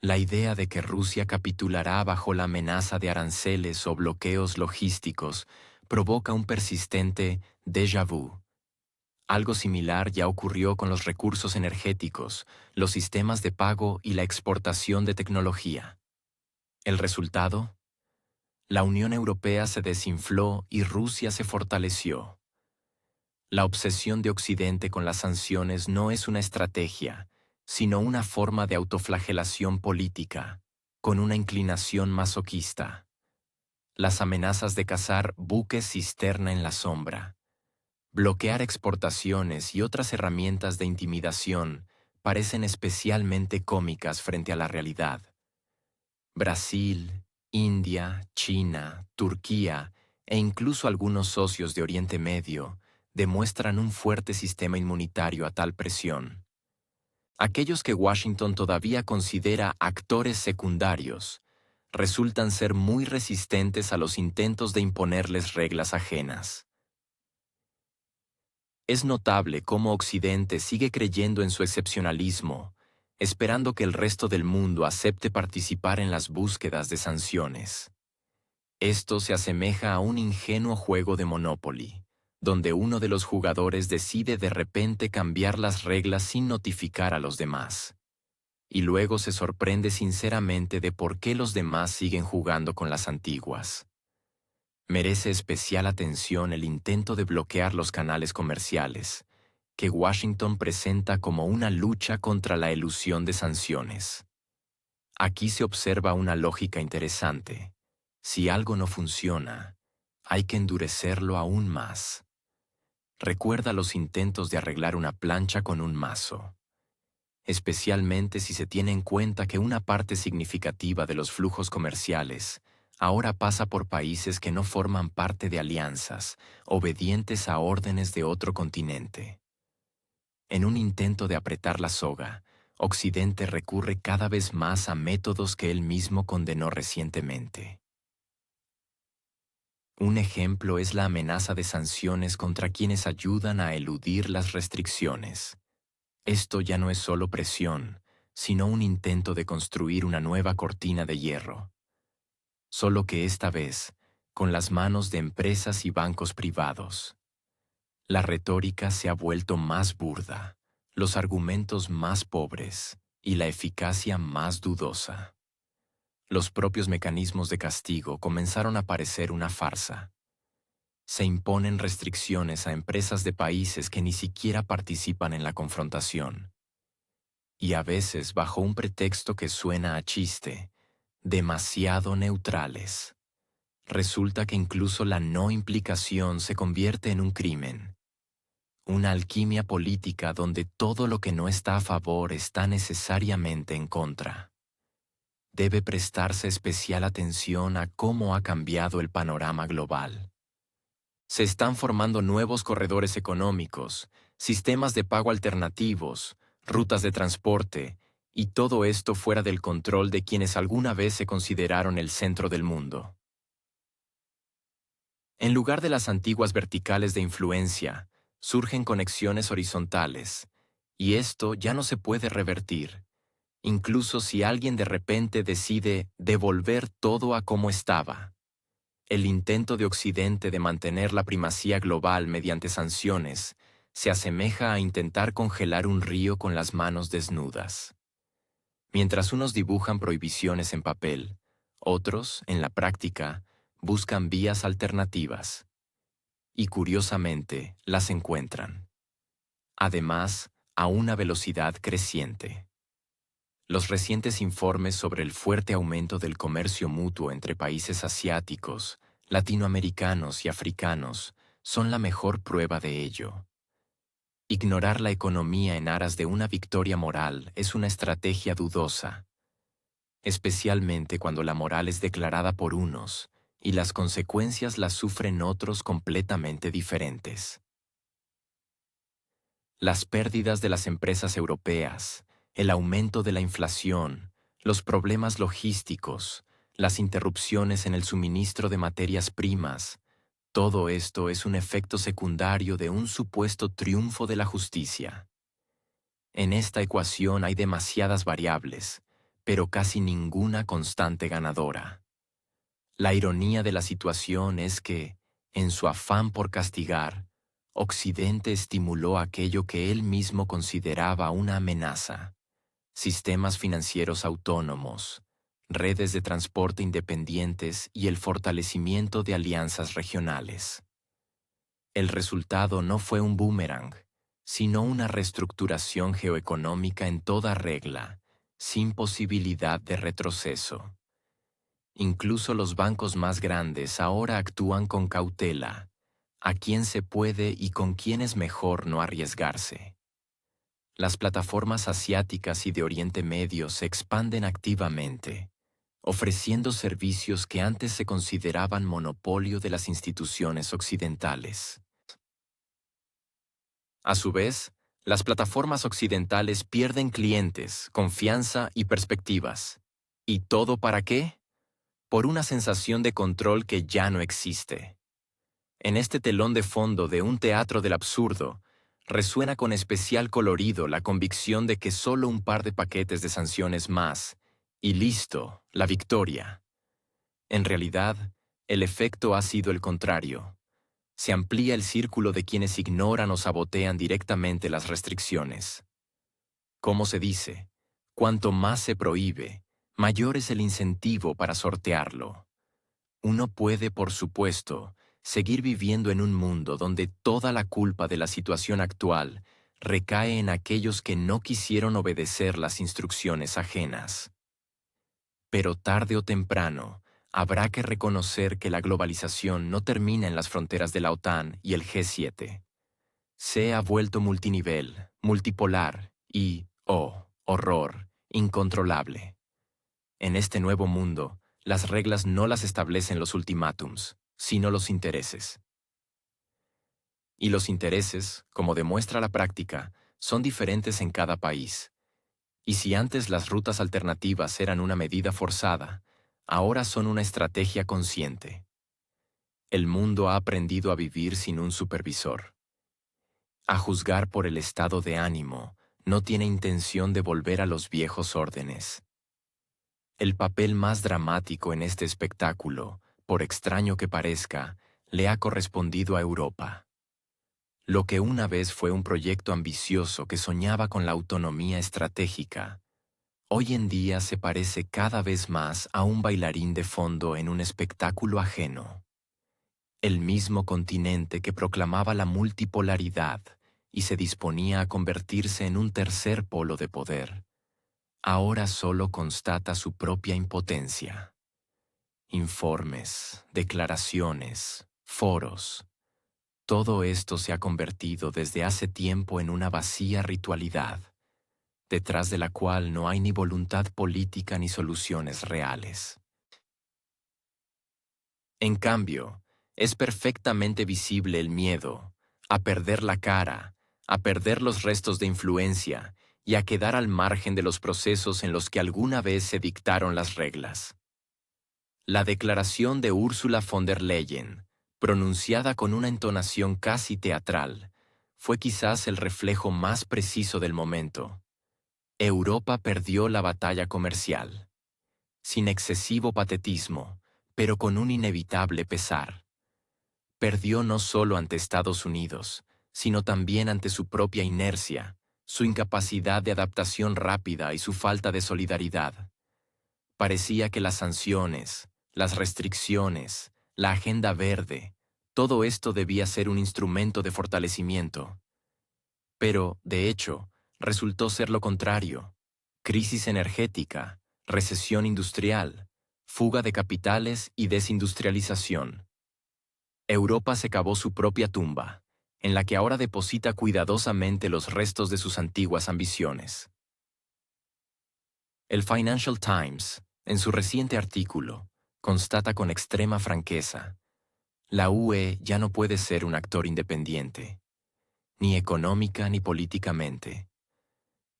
La idea de que Rusia capitulará bajo la amenaza de aranceles o bloqueos logísticos provoca un persistente déjà vu. Algo similar ya ocurrió con los recursos energéticos, los sistemas de pago y la exportación de tecnología. ¿El resultado? La Unión Europea se desinfló y Rusia se fortaleció. La obsesión de Occidente con las sanciones no es una estrategia, sino una forma de autoflagelación política, con una inclinación masoquista. Las amenazas de cazar buques cisterna en la sombra, bloquear exportaciones y otras herramientas de intimidación parecen especialmente cómicas frente a la realidad. Brasil, India, China, Turquía e incluso algunos socios de Oriente Medio demuestran un fuerte sistema inmunitario a tal presión. Aquellos que Washington todavía considera actores secundarios resultan ser muy resistentes a los intentos de imponerles reglas ajenas. Es notable cómo Occidente sigue creyendo en su excepcionalismo, esperando que el resto del mundo acepte participar en las búsquedas de sanciones. Esto se asemeja a un ingenuo juego de Monopoly, donde uno de los jugadores decide de repente cambiar las reglas sin notificar a los demás. Y luego se sorprende sinceramente de por qué los demás siguen jugando con las antiguas. Merece especial atención el intento de bloquear los canales comerciales, que Washington presenta como una lucha contra la elusión de sanciones. Aquí se observa una lógica interesante. Si algo no funciona, hay que endurecerlo aún más. Recuerda los intentos de arreglar una plancha con un mazo, especialmente si se tiene en cuenta que una parte significativa de los flujos comerciales ahora pasa por países que no forman parte de alianzas, obedientes a órdenes de otro continente. En un intento de apretar la soga, Occidente recurre cada vez más a métodos que él mismo condenó recientemente. Un ejemplo es la amenaza de sanciones contra quienes ayudan a eludir las restricciones. Esto ya no es solo presión, sino un intento de construir una nueva cortina de hierro. Solo que esta vez, con las manos de empresas y bancos privados. La retórica se ha vuelto más burda, los argumentos más pobres y la eficacia más dudosa. Los propios mecanismos de castigo comenzaron a parecer una farsa. Se imponen restricciones a empresas de países que ni siquiera participan en la confrontación. Y a veces bajo un pretexto que suena a chiste, demasiado neutrales. Resulta que incluso la no implicación se convierte en un crimen. Una alquimia política donde todo lo que no está a favor está necesariamente en contra. Debe prestarse especial atención a cómo ha cambiado el panorama global. Se están formando nuevos corredores económicos, sistemas de pago alternativos, rutas de transporte, y todo esto fuera del control de quienes alguna vez se consideraron el centro del mundo. En lugar de las antiguas verticales de influencia, surgen conexiones horizontales, y esto ya no se puede revertir, incluso si alguien de repente decide devolver todo a como estaba. El intento de Occidente de mantener la primacía global mediante sanciones se asemeja a intentar congelar un río con las manos desnudas. Mientras unos dibujan prohibiciones en papel, otros, en la práctica, buscan vías alternativas. Y curiosamente, las encuentran. Además, a una velocidad creciente. Los recientes informes sobre el fuerte aumento del comercio mutuo entre países asiáticos, latinoamericanos y africanos son la mejor prueba de ello. Ignorar la economía en aras de una victoria moral es una estrategia dudosa, especialmente cuando la moral es declarada por unos y las consecuencias las sufren otros completamente diferentes. Las pérdidas de las empresas europeas, el aumento de la inflación, los problemas logísticos, las interrupciones en el suministro de materias primas, todo esto es un efecto secundario de un supuesto triunfo de la justicia. En esta ecuación hay demasiadas variables, pero casi ninguna constante ganadora. La ironía de la situación es que, en su afán por castigar, Occidente estimuló aquello que él mismo consideraba una amenaza: sistemas financieros autónomos, redes de transporte independientes y el fortalecimiento de alianzas regionales. El resultado no fue un boomerang, sino una reestructuración geoeconómica en toda regla, sin posibilidad de retroceso. Incluso los bancos más grandes ahora actúan con cautela, a quién se puede y con quién es mejor no arriesgarse. Las plataformas asiáticas y de Oriente Medio se expanden activamente, ofreciendo servicios que antes se consideraban monopolio de las instituciones occidentales. A su vez, las plataformas occidentales pierden clientes, confianza y perspectivas. ¿Y todo para qué? Por una sensación de control que ya no existe. En este telón de fondo de un teatro del absurdo, resuena con especial colorido la convicción de que solo un par de paquetes de sanciones más, y listo, la victoria. En realidad, el efecto ha sido el contrario. Se amplía el círculo de quienes ignoran o sabotean directamente las restricciones. Como se dice, cuanto más se prohíbe, mayor es el incentivo para sortearlo. Uno puede, por supuesto, seguir viviendo en un mundo donde toda la culpa de la situación actual recae en aquellos que no quisieron obedecer las instrucciones ajenas. Pero tarde o temprano, habrá que reconocer que la globalización no termina en las fronteras de la OTAN y el G7. Se ha vuelto multinivel, multipolar y, oh, horror, incontrolable. En este nuevo mundo, las reglas no las establecen los ultimátums, sino los intereses. Y los intereses, como demuestra la práctica, son diferentes en cada país. Y si antes las rutas alternativas eran una medida forzada, ahora son una estrategia consciente. El mundo ha aprendido a vivir sin un supervisor. A juzgar por el estado de ánimo, no tiene intención de volver a los viejos órdenes. El papel más dramático en este espectáculo, por extraño que parezca, le ha correspondido a Europa. Lo que una vez fue un proyecto ambicioso que soñaba con la autonomía estratégica, hoy en día se parece cada vez más a un bailarín de fondo en un espectáculo ajeno. El mismo continente que proclamaba la multipolaridad y se disponía a convertirse en un tercer polo de poder, ahora solo constata su propia impotencia. Informes, declaraciones, foros. Todo esto se ha convertido desde hace tiempo en una vacía ritualidad, detrás de la cual no hay ni voluntad política ni soluciones reales. En cambio, es perfectamente visible el miedo a perder la cara, a perder los restos de influencia y a quedar al margen de los procesos en los que alguna vez se dictaron las reglas. La declaración de Ursula von der Leyen, pronunciada con una entonación casi teatral, fue quizás el reflejo más preciso del momento. Europa perdió la batalla comercial, sin excesivo patetismo, pero con un inevitable pesar. Perdió no solo ante Estados Unidos, sino también ante su propia inercia, su incapacidad de adaptación rápida y su falta de solidaridad. Parecía que las sanciones, las restricciones, la agenda verde, todo esto debía ser un instrumento de fortalecimiento. Pero, de hecho, resultó ser lo contrario. Crisis energética, recesión industrial, fuga de capitales y desindustrialización. Europa se cavó su propia tumba, en la que ahora deposita cuidadosamente los restos de sus antiguas ambiciones. El Financial Times, en su reciente artículo, constata con extrema franqueza: la UE ya no puede ser un actor independiente, ni económica ni políticamente.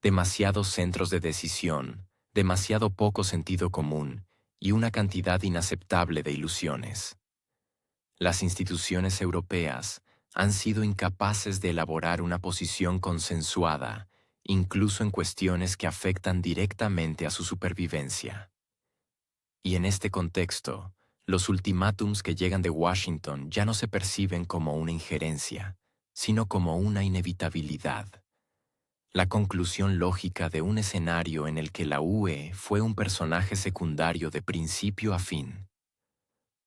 Demasiados centros de decisión, demasiado poco sentido común y una cantidad inaceptable de ilusiones. Las instituciones europeas han sido incapaces de elaborar una posición consensuada, incluso en cuestiones que afectan directamente a su supervivencia. Y en este contexto, los ultimátums que llegan de Washington ya no se perciben como una injerencia, sino como una inevitabilidad. La conclusión lógica de un escenario en el que la UE fue un personaje secundario de principio a fin.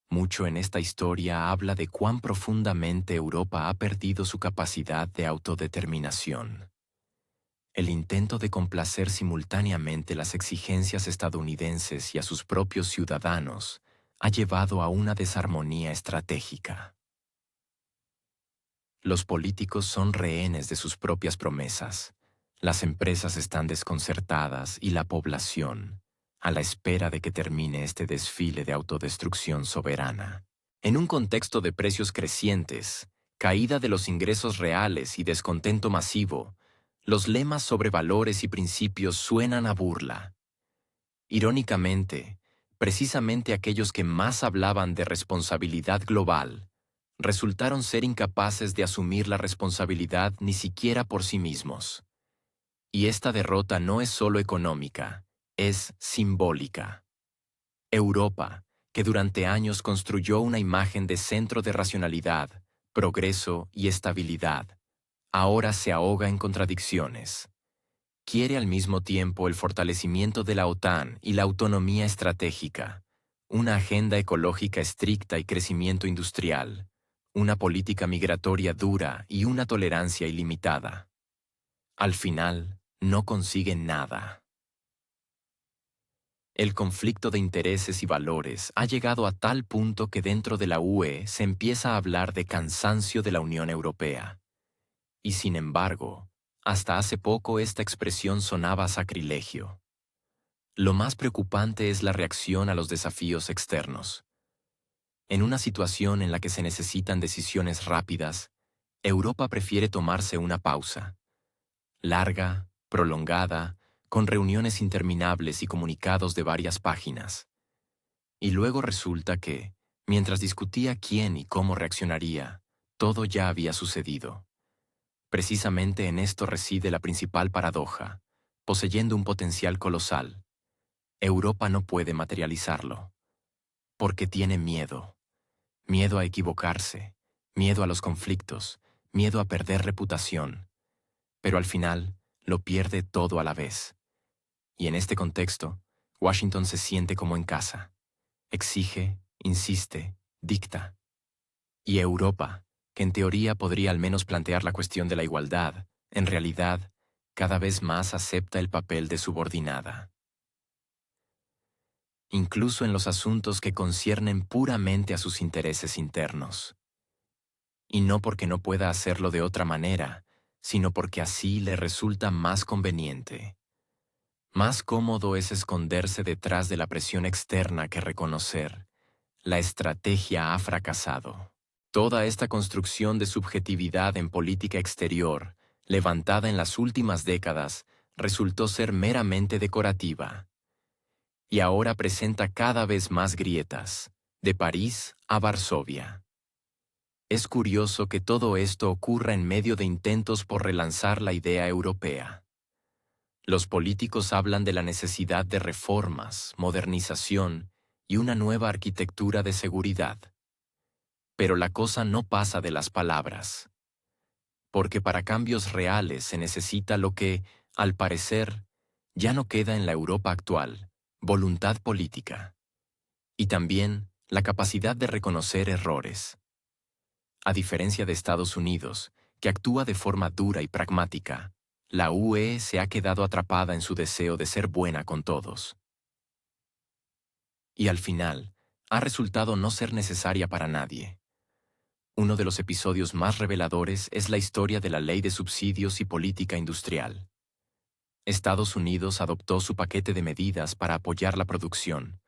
Mucho en esta historia habla de cuán profundamente Europa ha perdido su capacidad de autodeterminación. El intento de complacer simultáneamente las exigencias estadounidenses y a sus propios ciudadanos ha llevado a una desarmonía estratégica. Los políticos son rehenes de sus propias promesas. Las empresas están desconcertadas y la población, a la espera de que termine este desfile de autodestrucción soberana. En un contexto de precios crecientes, caída de los ingresos reales y descontento masivo, los lemas sobre valores y principios suenan a burla. Irónicamente, precisamente aquellos que más hablaban de responsabilidad global, resultaron ser incapaces de asumir la responsabilidad ni siquiera por sí mismos. Y esta derrota no es solo económica, es simbólica. Europa, que durante años construyó una imagen de centro de racionalidad, progreso y estabilidad, ahora se ahoga en contradicciones. Quiere al mismo tiempo el fortalecimiento de la OTAN y la autonomía estratégica, una agenda ecológica estricta y crecimiento industrial, una política migratoria dura y una tolerancia ilimitada. Al final, no consigue nada. El conflicto de intereses y valores ha llegado a tal punto que dentro de la UE se empieza a hablar de cansancio de la Unión Europea. Y sin embargo, hasta hace poco esta expresión sonaba a sacrilegio. Lo más preocupante es la reacción a los desafíos externos. En una situación en la que se necesitan decisiones rápidas, Europa prefiere tomarse una pausa. Larga, prolongada, con reuniones interminables y comunicados de varias páginas. Y luego resulta que, mientras discutía quién y cómo reaccionaría, todo ya había sucedido. Precisamente en esto reside la principal paradoja, poseyendo un potencial colosal. Europa no puede materializarlo, porque tiene miedo. Miedo a equivocarse, miedo a los conflictos, miedo a perder reputación. Pero al final, lo pierde todo a la vez. Y en este contexto, Washington se siente como en casa. Exige, insiste, dicta. Y Europa, que en teoría podría al menos plantear la cuestión de la igualdad, en realidad, cada vez más acepta el papel de subordinada. Incluso en los asuntos que conciernen puramente a sus intereses internos. Y no porque no pueda hacerlo de otra manera, sino porque así le resulta más conveniente. Más cómodo es esconderse detrás de la presión externa que reconocer: la estrategia ha fracasado. Toda esta construcción de subjetividad en política exterior, levantada en las últimas décadas, resultó ser meramente decorativa. Y ahora presenta cada vez más grietas, de París a Varsovia. Es curioso que todo esto ocurra en medio de intentos por relanzar la idea europea. Los políticos hablan de la necesidad de reformas, modernización y una nueva arquitectura de seguridad. Pero la cosa no pasa de las palabras. Porque para cambios reales se necesita lo que, al parecer, ya no queda en la Europa actual: voluntad política. Y también la capacidad de reconocer errores. A diferencia de Estados Unidos, que actúa de forma dura y pragmática, la UE se ha quedado atrapada en su deseo de ser buena con todos. Y al final, ha resultado no ser necesaria para nadie. Uno de los episodios más reveladores es la historia de la Ley de Subsidios y Política Industrial. Estados Unidos adoptó su paquete de medidas para apoyar la producción.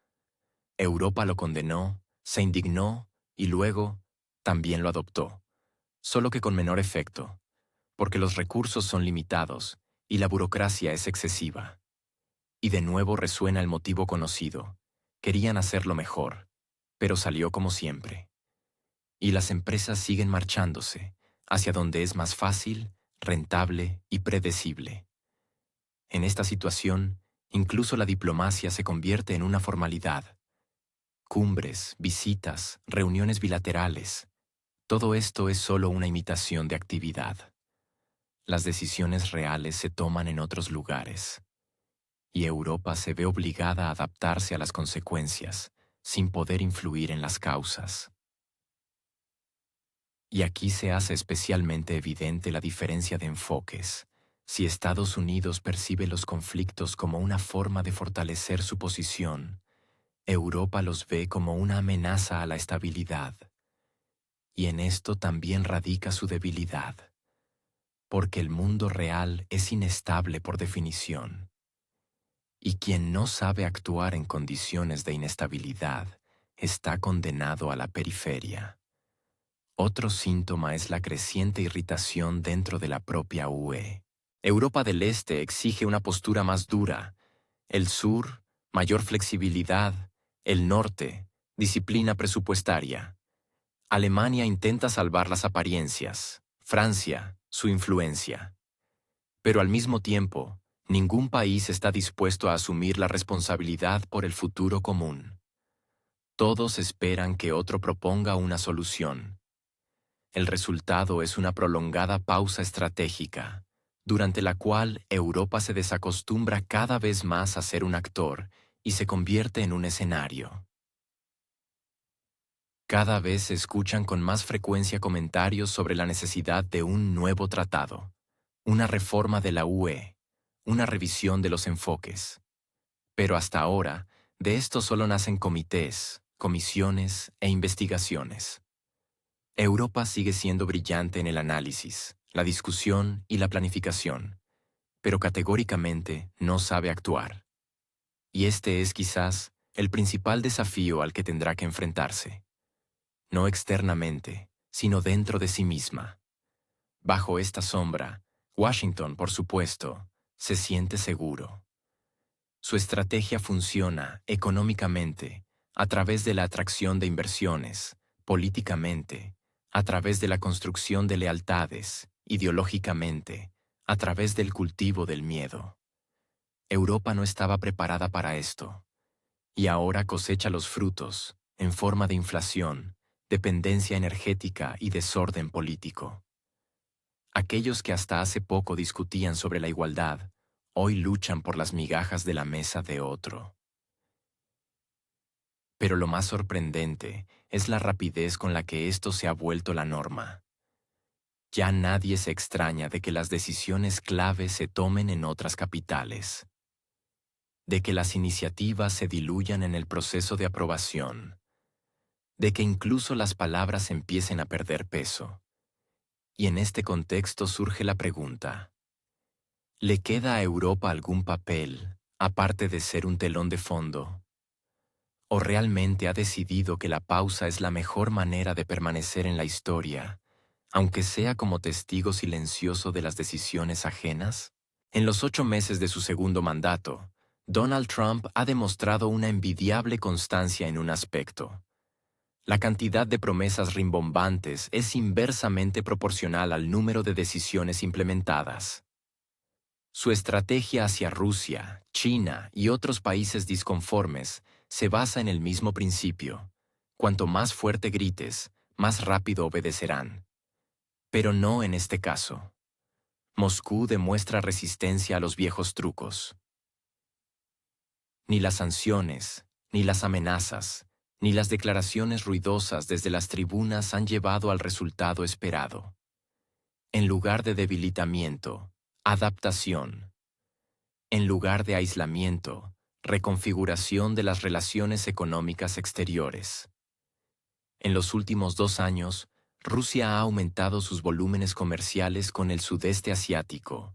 Europa lo condenó, se indignó y luego también lo adoptó, solo que con menor efecto, porque los recursos son limitados y la burocracia es excesiva. Y de nuevo resuena el motivo conocido: querían hacerlo mejor, pero salió como siempre. Y las empresas siguen marchándose hacia donde es más fácil, rentable y predecible. En esta situación, incluso la diplomacia se convierte en una formalidad. Cumbres, visitas, reuniones bilaterales. Todo esto es solo una imitación de actividad. Las decisiones reales se toman en otros lugares. Y Europa se ve obligada a adaptarse a las consecuencias, sin poder influir en las causas. Y aquí se hace especialmente evidente la diferencia de enfoques. Si Estados Unidos percibe los conflictos como una forma de fortalecer su posición, Europa los ve como una amenaza a la estabilidad. Y en esto también radica su debilidad, porque el mundo real es inestable por definición. Y quien no sabe actuar en condiciones de inestabilidad está condenado a la periferia. Otro síntoma es la creciente irritación dentro de la propia UE. Europa del Este exige una postura más dura, el Sur, mayor flexibilidad, el Norte, disciplina presupuestaria. Alemania intenta salvar las apariencias, Francia, su influencia. Pero al mismo tiempo, ningún país está dispuesto a asumir la responsabilidad por el futuro común. Todos esperan que otro proponga una solución. El resultado es una prolongada pausa estratégica, durante la cual Europa se desacostumbra cada vez más a ser un actor y se convierte en un escenario. Cada vez se escuchan con más frecuencia comentarios sobre la necesidad de un nuevo tratado, una reforma de la UE, una revisión de los enfoques. Pero hasta ahora, de esto solo nacen comités, comisiones e investigaciones. Europa sigue siendo brillante en el análisis, la discusión y la planificación, pero categóricamente no sabe actuar. Y este es quizás el principal desafío al que tendrá que enfrentarse. No externamente, sino dentro de sí misma. Bajo esta sombra, Washington, por supuesto, se siente seguro. Su estrategia funciona económicamente, a través de la atracción de inversiones, políticamente, a través de la construcción de lealtades, ideológicamente, a través del cultivo del miedo. Europa no estaba preparada para esto, y ahora cosecha los frutos, en forma de inflación, dependencia energética y desorden político. Aquellos que hasta hace poco discutían sobre la igualdad, hoy luchan por las migajas de la mesa de otro. Pero lo más sorprendente es la rapidez con la que esto se ha vuelto la norma. Ya nadie se extraña de que las decisiones clave se tomen en otras capitales, de que las iniciativas se diluyan en el proceso de aprobación, de que incluso las palabras empiecen a perder peso. Y en este contexto surge la pregunta: ¿le queda a Europa algún papel, aparte de ser un telón de fondo? ¿O realmente ha decidido que la pausa es la mejor manera de permanecer en la historia, aunque sea como testigo silencioso de las decisiones ajenas? En los 8 meses de su segundo mandato, Donald Trump ha demostrado una envidiable constancia en un aspecto. La cantidad de promesas rimbombantes es inversamente proporcional al número de decisiones implementadas. Su estrategia hacia Rusia, China y otros países disconformes se basa en el mismo principio: cuanto más fuerte grites, más rápido obedecerán. Pero no en este caso. Moscú demuestra resistencia a los viejos trucos. Ni las sanciones, ni las amenazas, ni las declaraciones ruidosas desde las tribunas han llevado al resultado esperado. En lugar de debilitamiento, adaptación. En lugar de aislamiento, reconfiguración de las relaciones económicas exteriores. En los últimos 2 años, Rusia ha aumentado sus volúmenes comerciales con el sudeste asiático,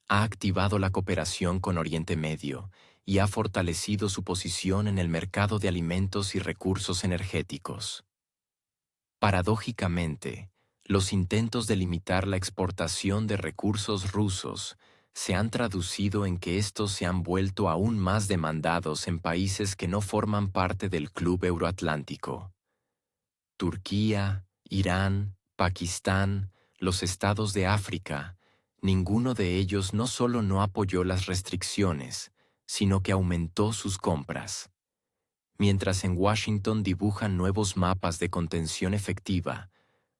ha activado la cooperación con Oriente Medio y ha fortalecido su posición en el mercado de alimentos y recursos energéticos. Paradójicamente, los intentos de limitar la exportación de recursos rusos se han traducido en que estos se han vuelto aún más demandados en países que no forman parte del Club Euroatlántico. Turquía, Irán, Pakistán, los estados de África, ninguno de ellos no solo no apoyó las restricciones, sino que aumentó sus compras. Mientras en Washington dibujan nuevos mapas de contención efectiva,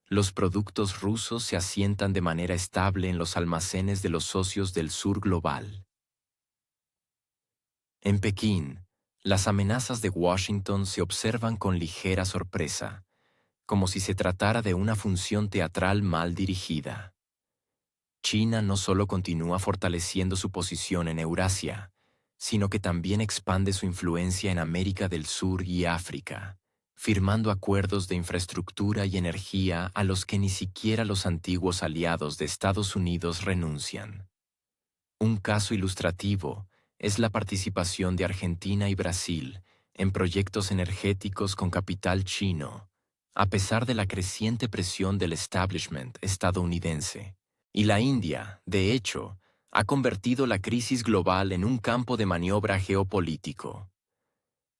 los productos rusos se asientan de manera estable en los almacenes de los socios del sur global. En Pekín, las amenazas de Washington se observan con ligera sorpresa, como si se tratara de una función teatral mal dirigida. China no solo continúa fortaleciendo su posición en Eurasia, sino que también expande su influencia en América del Sur y África, firmando acuerdos de infraestructura y energía a los que ni siquiera los antiguos aliados de Estados Unidos renuncian. Un caso ilustrativo es la participación de Argentina y Brasil en proyectos energéticos con capital chino, a pesar de la creciente presión del establishment estadounidense. Y la India, de hecho, ha convertido la crisis global en un campo de maniobra geopolítico.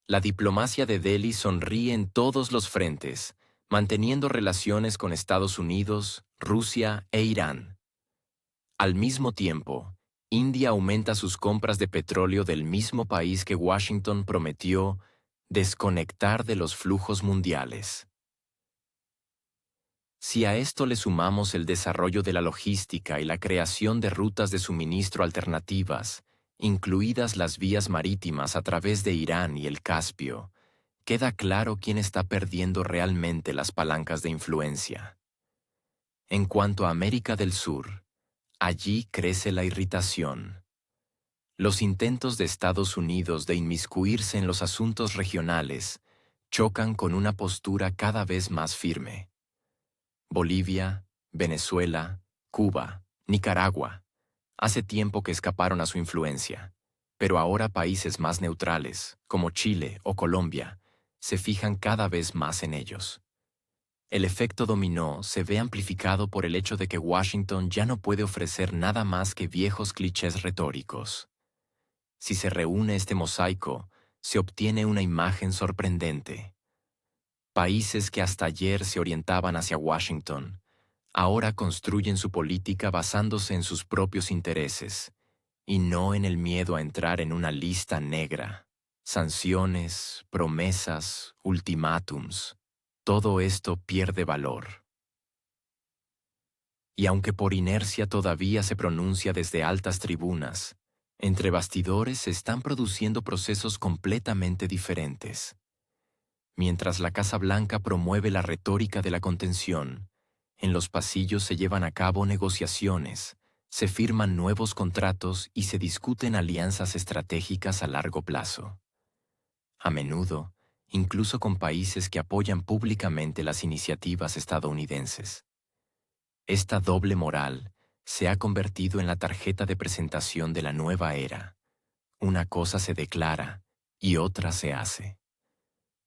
La diplomacia de Delhi sonríe en todos los frentes, manteniendo relaciones con Estados Unidos, Rusia e Irán. Al mismo tiempo, India aumenta sus compras de petróleo del mismo país que Washington prometió desconectar de los flujos mundiales. Si a esto le sumamos el desarrollo de la logística y la creación de rutas de suministro alternativas, incluidas las vías marítimas a través de Irán y el Caspio, queda claro quién está perdiendo realmente las palancas de influencia. En cuanto a América del Sur, allí crece la irritación. Los intentos de Estados Unidos de inmiscuirse en los asuntos regionales chocan con una postura cada vez más firme. Bolivia, Venezuela, Cuba, Nicaragua, hace tiempo que escaparon a su influencia, pero ahora países más neutrales, como Chile o Colombia, se fijan cada vez más en ellos. El efecto dominó se ve amplificado por el hecho de que Washington ya no puede ofrecer nada más que viejos clichés retóricos. Si se reúne este mosaico, se obtiene una imagen sorprendente. Países que hasta ayer se orientaban hacia Washington, ahora construyen su política basándose en sus propios intereses, y no en el miedo a entrar en una lista negra. Sanciones, promesas, ultimátums, todo esto pierde valor. Y aunque por inercia todavía se pronuncia desde altas tribunas, entre bastidores se están produciendo procesos completamente diferentes. Mientras la Casa Blanca promueve la retórica de la contención, en los pasillos se llevan a cabo negociaciones, se firman nuevos contratos y se discuten alianzas estratégicas a largo plazo. A menudo, incluso con países que apoyan públicamente las iniciativas estadounidenses. Esta doble moral se ha convertido en la tarjeta de presentación de la nueva era. Una cosa se declara y otra se hace.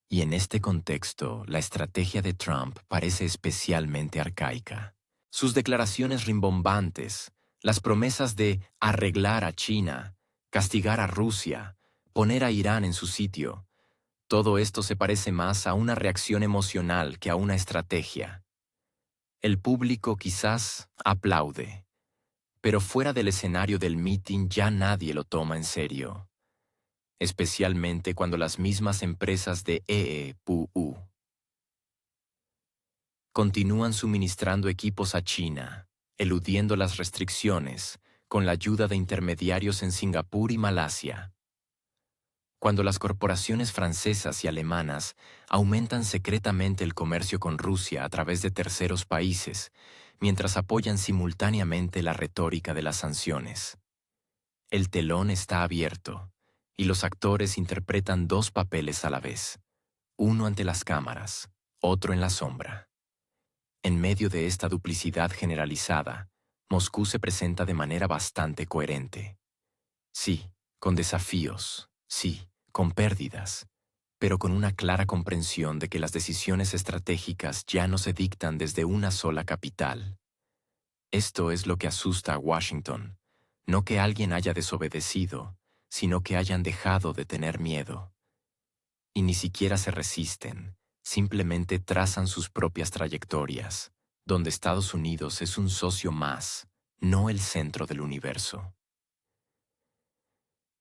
Y en este contexto, la estrategia de Trump parece especialmente arcaica. Sus declaraciones rimbombantes, las promesas de arreglar a China, castigar a Rusia, poner a Irán en su sitio, todo esto se parece más a una reacción emocional que a una estrategia. El público quizás aplaude, pero fuera del escenario del meeting ya nadie lo toma en serio, especialmente cuando las mismas empresas de EEPU continúan suministrando equipos a China, eludiendo las restricciones, con la ayuda de intermediarios en Singapur y Malasia. Cuando las corporaciones francesas y alemanas aumentan secretamente el comercio con Rusia a través de terceros países, mientras apoyan simultáneamente la retórica de las sanciones. El telón está abierto, y los actores interpretan dos papeles a la vez, uno ante las cámaras, otro en la sombra. En medio de esta duplicidad generalizada, Moscú se presenta de manera bastante coherente. Sí, con desafíos, sí, con pérdidas, pero con una clara comprensión de que las decisiones estratégicas ya no se dictan desde una sola capital. Esto es lo que asusta a Washington, no que alguien haya desobedecido, sino que hayan dejado de tener miedo. Y ni siquiera se resisten, simplemente trazan sus propias trayectorias, donde Estados Unidos es un socio más, no el centro del universo.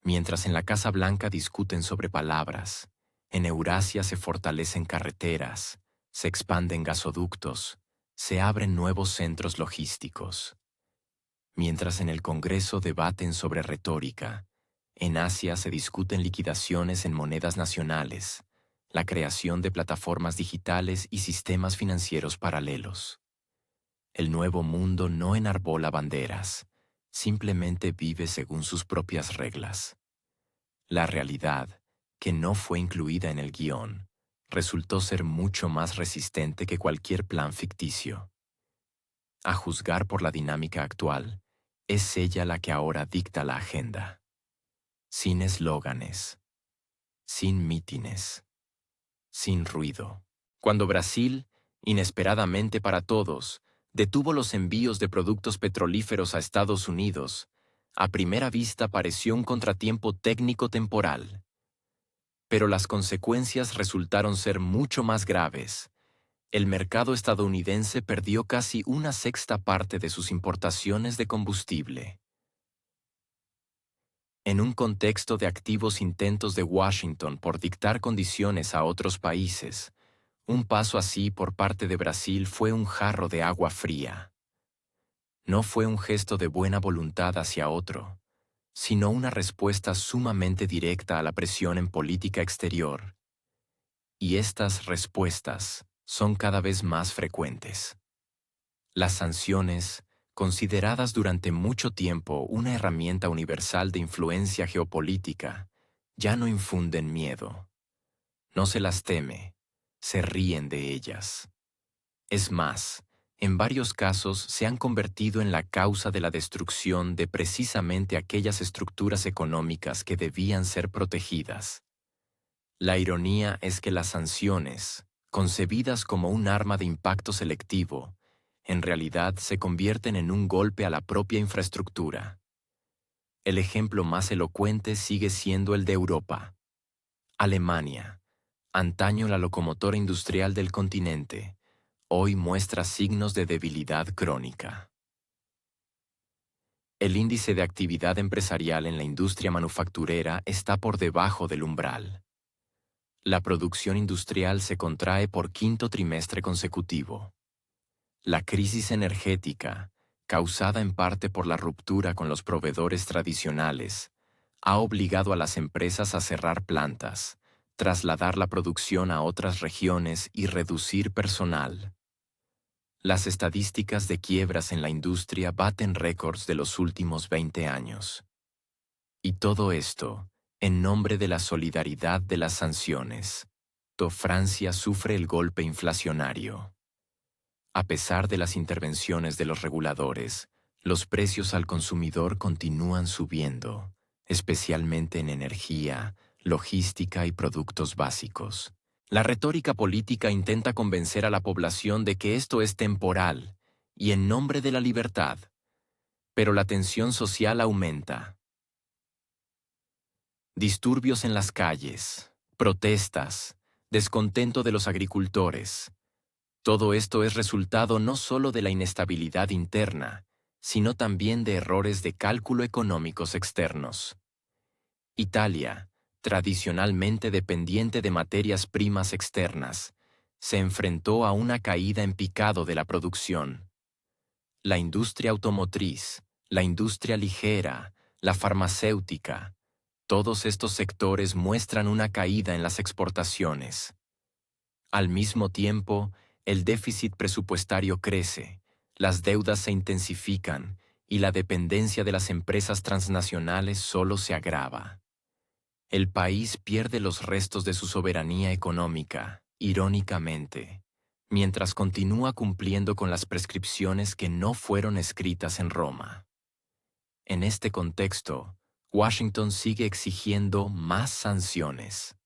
Mientras en la Casa Blanca discuten sobre palabras, en Eurasia se fortalecen carreteras, se expanden gasoductos, se abren nuevos centros logísticos. Mientras en el Congreso debaten sobre retórica, en Asia se discuten liquidaciones en monedas nacionales, la creación de plataformas digitales y sistemas financieros paralelos. El nuevo mundo no enarbola banderas, simplemente vive según sus propias reglas. La realidad, que no fue incluida en el guión, resultó ser mucho más resistente que cualquier plan ficticio. A juzgar por la dinámica actual, es ella la que ahora dicta la agenda. Sin eslóganes, sin mítines, sin ruido. Cuando Brasil, inesperadamente para todos, detuvo los envíos de productos petrolíferos a Estados Unidos, a primera vista pareció un contratiempo técnico temporal. Pero las consecuencias resultaron ser mucho más graves. El mercado estadounidense perdió casi una sexta parte de sus importaciones de combustible. En un contexto de activos intentos de Washington por dictar condiciones a otros países, Un paso así por parte de Brasil fue un jarro de agua fría. No fue un gesto de buena voluntad hacia otro, sino una respuesta sumamente directa a la presión en política exterior. Y estas respuestas son cada vez más frecuentes. Las sanciones, consideradas durante mucho tiempo una herramienta universal de influencia geopolítica, ya no infunden miedo. No se las teme, se ríen de ellas. Es más, en varios casos se han convertido en la causa de la destrucción de precisamente aquellas estructuras económicas que debían ser protegidas. La ironía es que las sanciones, concebidas como un arma de impacto selectivo, en realidad se convierten en un golpe a la propia infraestructura. El ejemplo más elocuente sigue siendo el de Europa. Alemania, antaño la locomotora industrial del continente, hoy muestra signos de debilidad crónica. El índice de actividad empresarial en la industria manufacturera está por debajo del umbral. La producción industrial se contrae por quinto trimestre consecutivo. La crisis energética, causada en parte por la ruptura con los proveedores tradicionales, ha obligado a las empresas a cerrar plantas, trasladar la producción a otras regiones y reducir personal. Las estadísticas de quiebras en la industria baten récords de los últimos 20 años. Y todo esto, en nombre de la solidaridad de las sanciones. Francia sufre el golpe inflacionario. A pesar de las intervenciones de los reguladores, los precios al consumidor continúan subiendo, especialmente en energía, logística y productos básicos. La retórica política intenta convencer a la población de que esto es temporal y en nombre de la libertad, pero la tensión social aumenta. Disturbios en las calles, protestas, descontento de los agricultores. Todo esto es resultado no solo de la inestabilidad interna, sino también de errores de cálculo económicos externos. Italia, tradicionalmente dependiente de materias primas externas, se enfrentó a una caída en picado de la producción. La industria automotriz, la industria ligera, la farmacéutica, todos estos sectores muestran una caída en las exportaciones. Al mismo tiempo, el déficit presupuestario crece, las deudas se intensifican y la dependencia de las empresas transnacionales solo se agrava. El país pierde los restos de su soberanía económica, irónicamente, mientras continúa cumpliendo con las prescripciones que no fueron escritas en Roma. En este contexto, Washington sigue exigiendo más sanciones.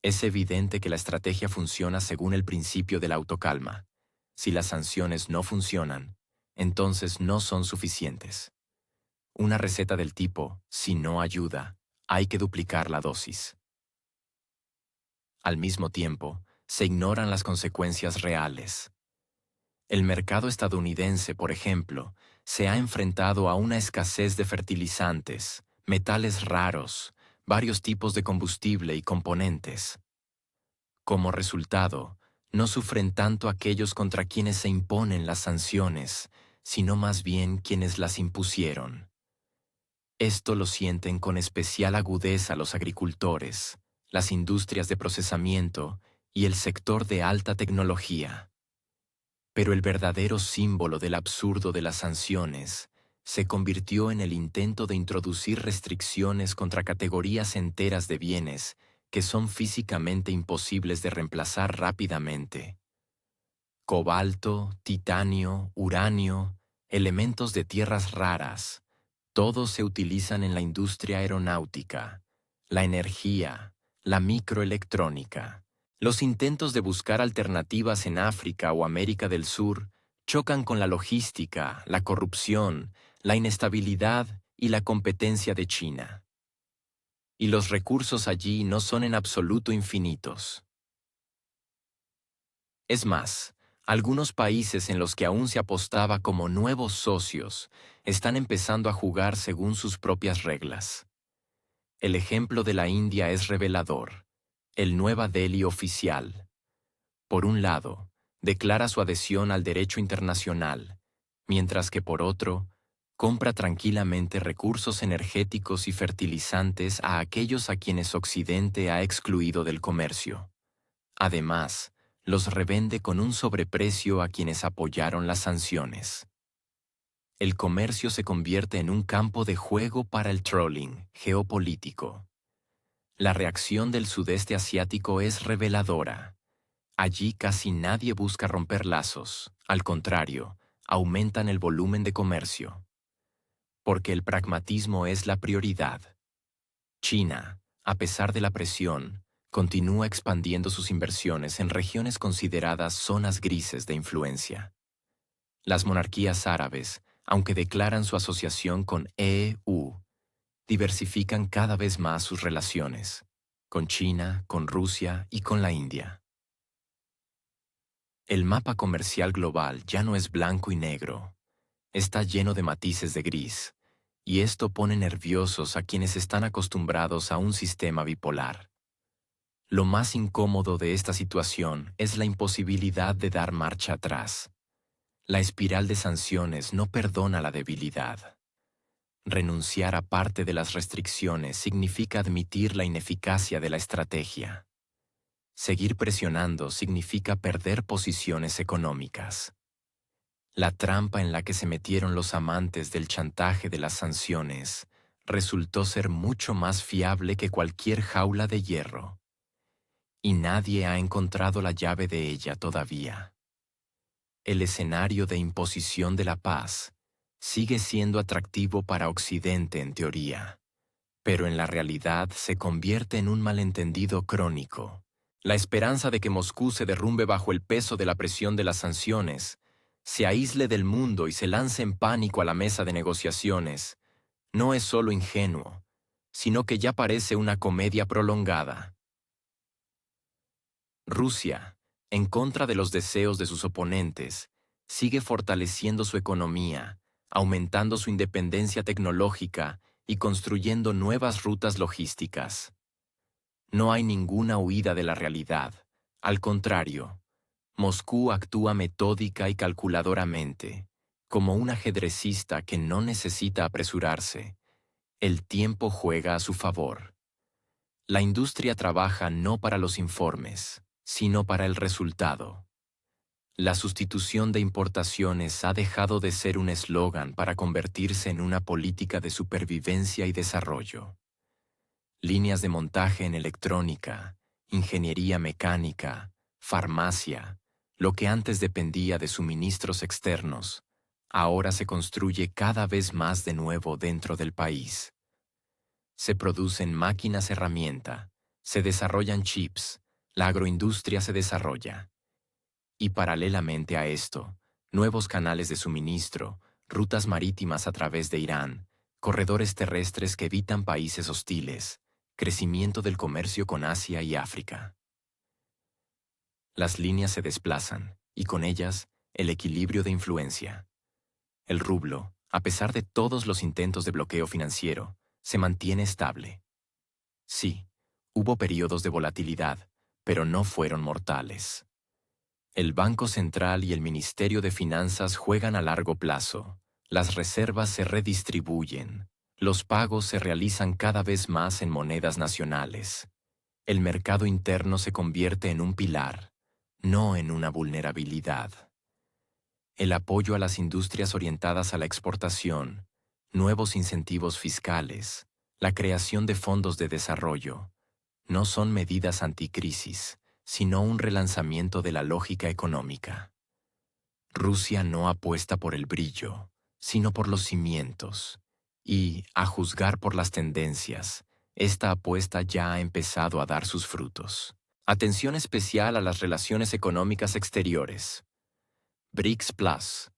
Es evidente que la estrategia funciona según el principio de la autocalma. Si las sanciones no funcionan, entonces no son suficientes. Una receta del tipo, si no ayuda, hay que duplicar la dosis. Al mismo tiempo, se ignoran las consecuencias reales. El mercado estadounidense, por ejemplo, se ha enfrentado a una escasez de fertilizantes, metales raros, varios tipos de combustible y componentes. Como resultado, no sufren tanto aquellos contra quienes se imponen las sanciones, sino más bien quienes las impusieron. Esto lo sienten con especial agudeza los agricultores, las industrias de procesamiento y el sector de alta tecnología. Pero el verdadero símbolo del absurdo de las sanciones se convirtió en el intento de introducir restricciones contra categorías enteras de bienes que son físicamente imposibles de reemplazar rápidamente. Cobalto, titanio, uranio, elementos de tierras raras, todos se utilizan en la industria aeronáutica, la energía, la microelectrónica. Los intentos de buscar alternativas en África o América del Sur chocan con la logística, la corrupción, la inestabilidad y la competencia de China. Y los recursos allí no son en absoluto infinitos. Es más, algunos países en los que aún se apostaba como nuevos socios están empezando a jugar según sus propias reglas. El ejemplo de la India es revelador, el Nueva Delhi oficial. Por un lado, declara su adhesión al derecho internacional, mientras que por otro, compra tranquilamente recursos energéticos y fertilizantes a aquellos a quienes Occidente ha excluido del comercio. Además, los revende con un sobreprecio a quienes apoyaron las sanciones. El comercio se convierte en un campo de juego para el trolling geopolítico. La reacción del sudeste asiático es reveladora. Allí casi nadie busca romper lazos, al contrario, aumentan el volumen de comercio. Porque el pragmatismo es la prioridad. China, a pesar de la presión, continúa expandiendo sus inversiones en regiones consideradas zonas grises de influencia. Las monarquías árabes, aunque declaran su asociación con EU, diversifican cada vez más sus relaciones, con China, con Rusia y con la India. El mapa comercial global ya no es blanco y negro, está lleno de matices de gris, y esto pone nerviosos a quienes están acostumbrados a un sistema bipolar. Lo más incómodo de esta situación es la imposibilidad de dar marcha atrás. La espiral de sanciones no perdona la debilidad. Renunciar a parte de las restricciones significa admitir la ineficacia de la estrategia. Seguir presionando significa perder posiciones económicas. La trampa en la que se metieron los amantes del chantaje de las sanciones resultó ser mucho más fiable que cualquier jaula de hierro. Y nadie ha encontrado la llave de ella todavía. El escenario de imposición de la paz sigue siendo atractivo para Occidente en teoría, pero en la realidad se convierte en un malentendido crónico. La esperanza de que Moscú se derrumbe bajo el peso de la presión de las sanciones, se aísle del mundo y se lance en pánico a la mesa de negociaciones, no es solo ingenuo, sino que ya parece una comedia prolongada. Rusia, en contra de los deseos de sus oponentes, sigue fortaleciendo su economía, aumentando su independencia tecnológica y construyendo nuevas rutas logísticas. No hay ninguna huida de la realidad. Al contrario, Moscú actúa metódica y calculadoramente, como un ajedrecista que no necesita apresurarse. El tiempo juega a su favor. La industria trabaja no para los informes, sino para el resultado. La sustitución de importaciones ha dejado de ser un eslogan para convertirse en una política de supervivencia y desarrollo. Líneas de montaje en electrónica, ingeniería mecánica, farmacia, lo que antes dependía de suministros externos, ahora se construye cada vez más de nuevo dentro del país. Se producen máquinas herramienta, se desarrollan chips, la agroindustria se desarrolla. Y paralelamente a esto, nuevos canales de suministro, rutas marítimas a través de Irán, corredores terrestres que evitan países hostiles, crecimiento del comercio con Asia y África. Las líneas se desplazan, y con ellas, el equilibrio de influencia. El rublo, a pesar de todos los intentos de bloqueo financiero, se mantiene estable. Sí, hubo periodos de volatilidad, pero no fueron mortales. El Banco Central y el Ministerio de Finanzas juegan a largo plazo. Las reservas se redistribuyen. Los pagos se realizan cada vez más en monedas nacionales. El mercado interno se convierte en un pilar, no en una vulnerabilidad. El apoyo a las industrias orientadas a la exportación, nuevos incentivos fiscales, la creación de fondos de desarrollo, no son medidas anticrisis, sino un relanzamiento de la lógica económica. Rusia no apuesta por el brillo, sino por los cimientos, y, a juzgar por las tendencias, esta apuesta ya ha empezado a dar sus frutos. Atención especial a las relaciones económicas exteriores. BRICS Plus,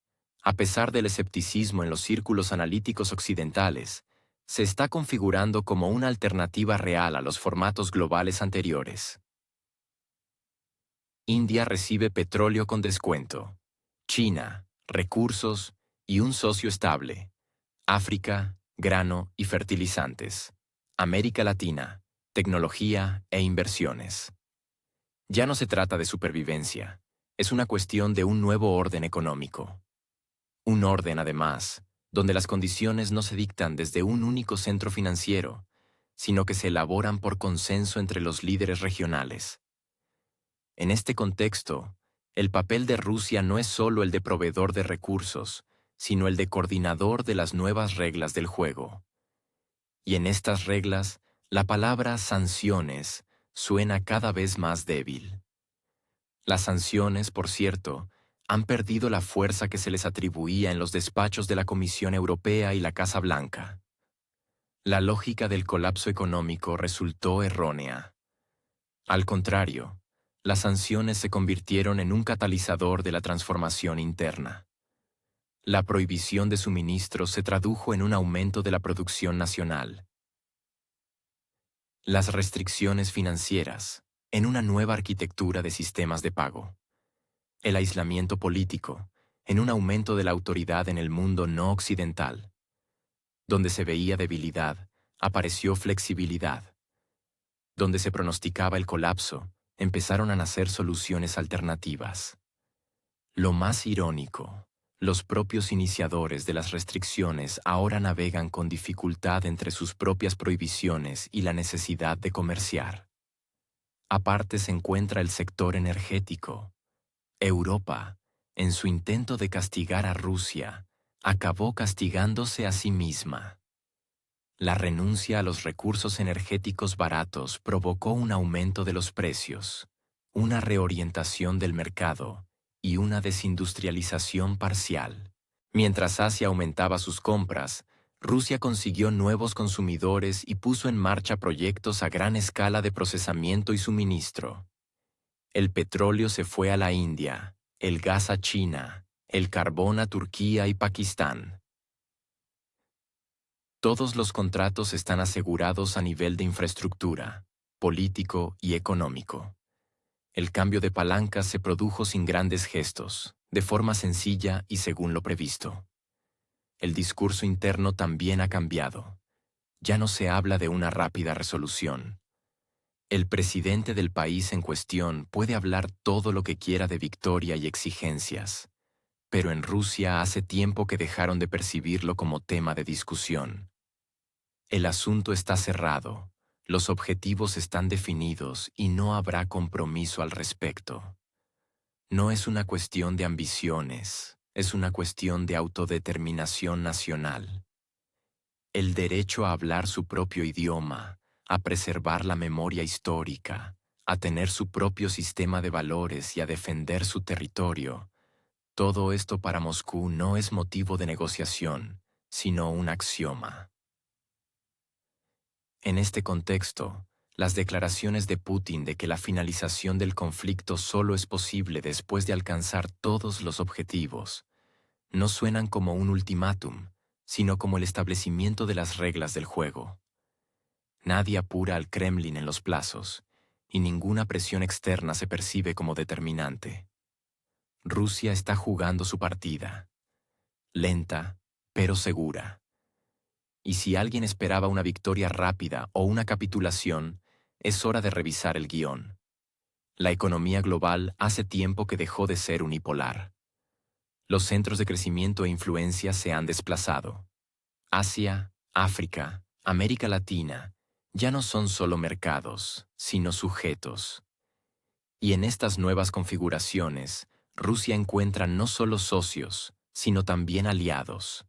a pesar del escepticismo en los círculos analíticos occidentales, se está configurando como una alternativa real a los formatos globales anteriores. India recibe petróleo con descuento. China, recursos y un socio estable. África, grano y fertilizantes. América Latina, tecnología e inversiones. Ya no se trata de supervivencia, es una cuestión de un nuevo orden económico. Un orden, además, donde las condiciones no se dictan desde un único centro financiero, sino que se elaboran por consenso entre los líderes regionales. En este contexto, el papel de Rusia no es solo el de proveedor de recursos, sino el de coordinador de las nuevas reglas del juego. Y en estas reglas, la palabra sanciones suena cada vez más débil. Las sanciones, por cierto, han perdido la fuerza que se les atribuía en los despachos de la Comisión Europea y la Casa Blanca. La lógica del colapso económico resultó errónea. Al contrario, las sanciones se convirtieron en un catalizador de la transformación interna. La prohibición de suministros se tradujo en un aumento de la producción nacional. Las restricciones financieras, en una nueva arquitectura de sistemas de pago. El aislamiento político, en un aumento de la autoridad en el mundo no occidental. Donde se veía debilidad, apareció flexibilidad. Donde se pronosticaba el colapso, empezaron a nacer soluciones alternativas. Lo más irónico, los propios iniciadores de las restricciones ahora navegan con dificultad entre sus propias prohibiciones y la necesidad de comerciar. Aparte se encuentra el sector energético. Europa, en su intento de castigar a Rusia, acabó castigándose a sí misma. La renuncia a los recursos energéticos baratos provocó un aumento de los precios, una reorientación del mercado y una desindustrialización parcial. Mientras Asia aumentaba sus compras, Rusia consiguió nuevos consumidores y puso en marcha proyectos a gran escala de procesamiento y suministro. El petróleo se fue a la India, el gas a China, el carbón a Turquía y Pakistán. Todos los contratos están asegurados a nivel de infraestructura, político y económico. El cambio de palancas se produjo sin grandes gestos, de forma sencilla y según lo previsto. El discurso interno también ha cambiado. Ya no se habla de una rápida resolución. El presidente del país en cuestión puede hablar todo lo que quiera de victoria y exigencias, pero en Rusia hace tiempo que dejaron de percibirlo como tema de discusión. El asunto está cerrado, los objetivos están definidos y no habrá compromiso al respecto. No es una cuestión de ambiciones, es una cuestión de autodeterminación nacional. El derecho a hablar su propio idioma, a preservar la memoria histórica, a tener su propio sistema de valores y a defender su territorio. Todo esto para Moscú no es motivo de negociación, sino un axioma. En este contexto, las declaraciones de Putin de que la finalización del conflicto solo es posible después de alcanzar todos los objetivos, no suenan como un ultimátum, sino como el establecimiento de las reglas del juego. Nadie apura al Kremlin en los plazos, y ninguna presión externa se percibe como determinante. Rusia está jugando su partida, lenta, pero segura. Y si alguien esperaba una victoria rápida o una capitulación, es hora de revisar el guión. La economía global hace tiempo que dejó de ser unipolar. Los centros de crecimiento e influencia se han desplazado. Asia, África, América Latina, ya no son solo mercados, sino sujetos. Y en estas nuevas configuraciones, Rusia encuentra no solo socios, sino también aliados.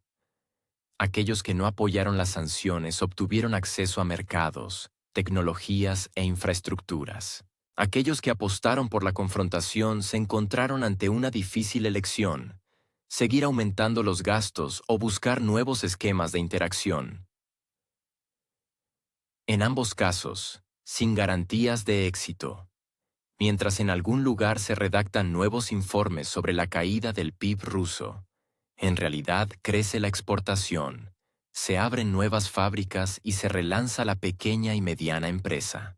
Aquellos que no apoyaron las sanciones obtuvieron acceso a mercados, tecnologías e infraestructuras. Aquellos que apostaron por la confrontación se encontraron ante una difícil elección: seguir aumentando los gastos o buscar nuevos esquemas de interacción. En ambos casos, sin garantías de éxito. Mientras en algún lugar se redactan nuevos informes sobre la caída del PIB ruso, en realidad crece la exportación, se abren nuevas fábricas y se relanza la pequeña y mediana empresa.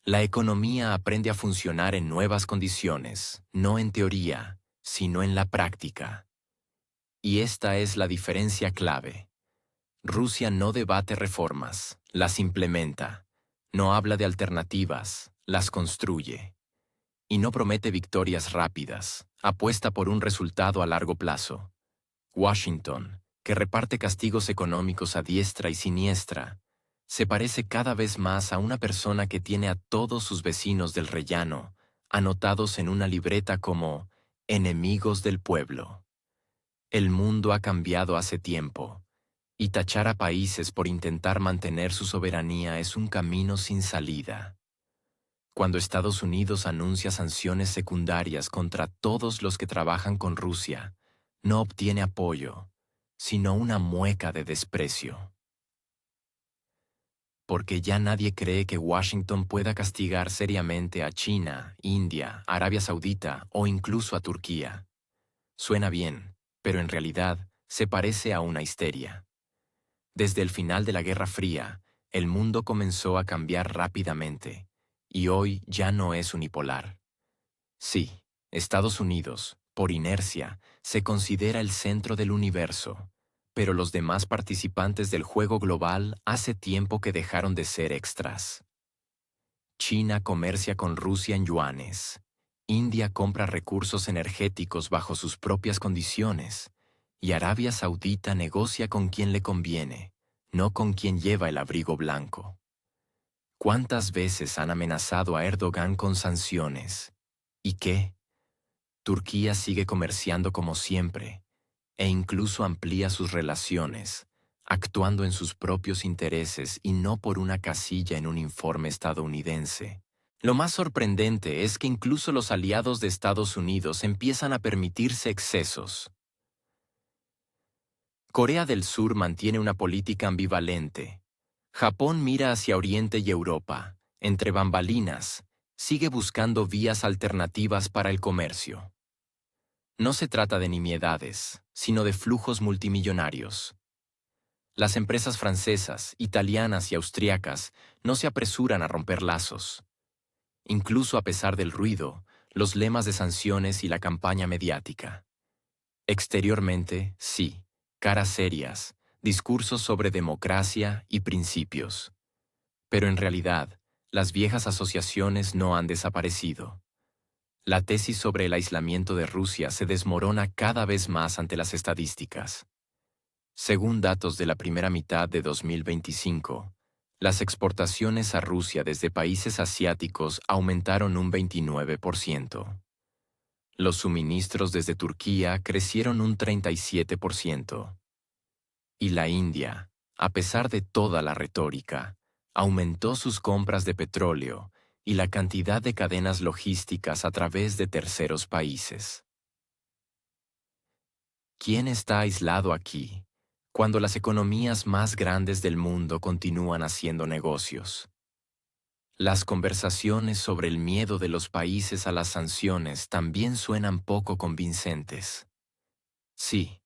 La economía aprende a funcionar en nuevas condiciones, no en teoría, sino en la práctica. Y esta es la diferencia clave. Rusia no debate reformas, las implementa. No habla de alternativas, las construye. y no promete victorias rápidas, apuesta por un resultado a largo plazo. Washington, que reparte castigos económicos a diestra y siniestra, se parece cada vez más a una persona que tiene a todos sus vecinos del rellano anotados en una libreta como enemigos del pueblo. El mundo ha cambiado hace tiempo, y tachar a países por intentar mantener su soberanía es un camino sin salida. Cuando Estados Unidos anuncia sanciones secundarias contra todos los que trabajan con Rusia, no obtiene apoyo, sino una mueca de desprecio. Porque ya nadie cree que Washington pueda castigar seriamente a China, India, Arabia Saudita o incluso a Turquía. Suena bien, pero en realidad se parece a una histeria. Desde el final de la Guerra Fría, el mundo comenzó a cambiar rápidamente, y hoy ya no es unipolar. Sí, Estados Unidos, por inercia, se considera el centro del universo, pero los demás participantes del juego global hace tiempo que dejaron de ser extras. China comercia con Rusia en yuanes. India compra recursos energéticos bajo sus propias condiciones, y Arabia Saudita negocia con quien le conviene, no con quien lleva el abrigo blanco. ¿Cuántas veces han amenazado a Erdogan con sanciones? ¿Y qué? Turquía sigue comerciando como siempre, e incluso amplía sus relaciones, actuando en sus propios intereses y no por una casilla en un informe estadounidense. Lo más sorprendente es que incluso los aliados de Estados Unidos empiezan a permitirse excesos. Corea del Sur mantiene una política ambivalente. Japón mira hacia Oriente y Europa, entre bambalinas, sigue buscando vías alternativas para el comercio. No se trata de nimiedades, sino de flujos multimillonarios. Las empresas francesas, italianas y austriacas no se apresuran a romper lazos. Incluso a pesar del ruido, los lemas de sanciones y la campaña mediática. Exteriormente, sí, caras serias, discursos sobre democracia y principios. Pero en realidad, las viejas asociaciones no han desaparecido. La tesis sobre el aislamiento de Rusia se desmorona cada vez más ante las estadísticas. Según datos de la primera mitad de 2025, las exportaciones a Rusia desde países asiáticos aumentaron un 29%. Los suministros desde Turquía crecieron un 37%. Y la India, a pesar de toda la retórica, aumentó sus compras de petróleo y la cantidad de cadenas logísticas a través de terceros países. ¿Quién está aislado aquí, cuando las economías más grandes del mundo continúan haciendo negocios? Las conversaciones sobre el miedo de los países a las sanciones también suenan poco convincentes. Sí,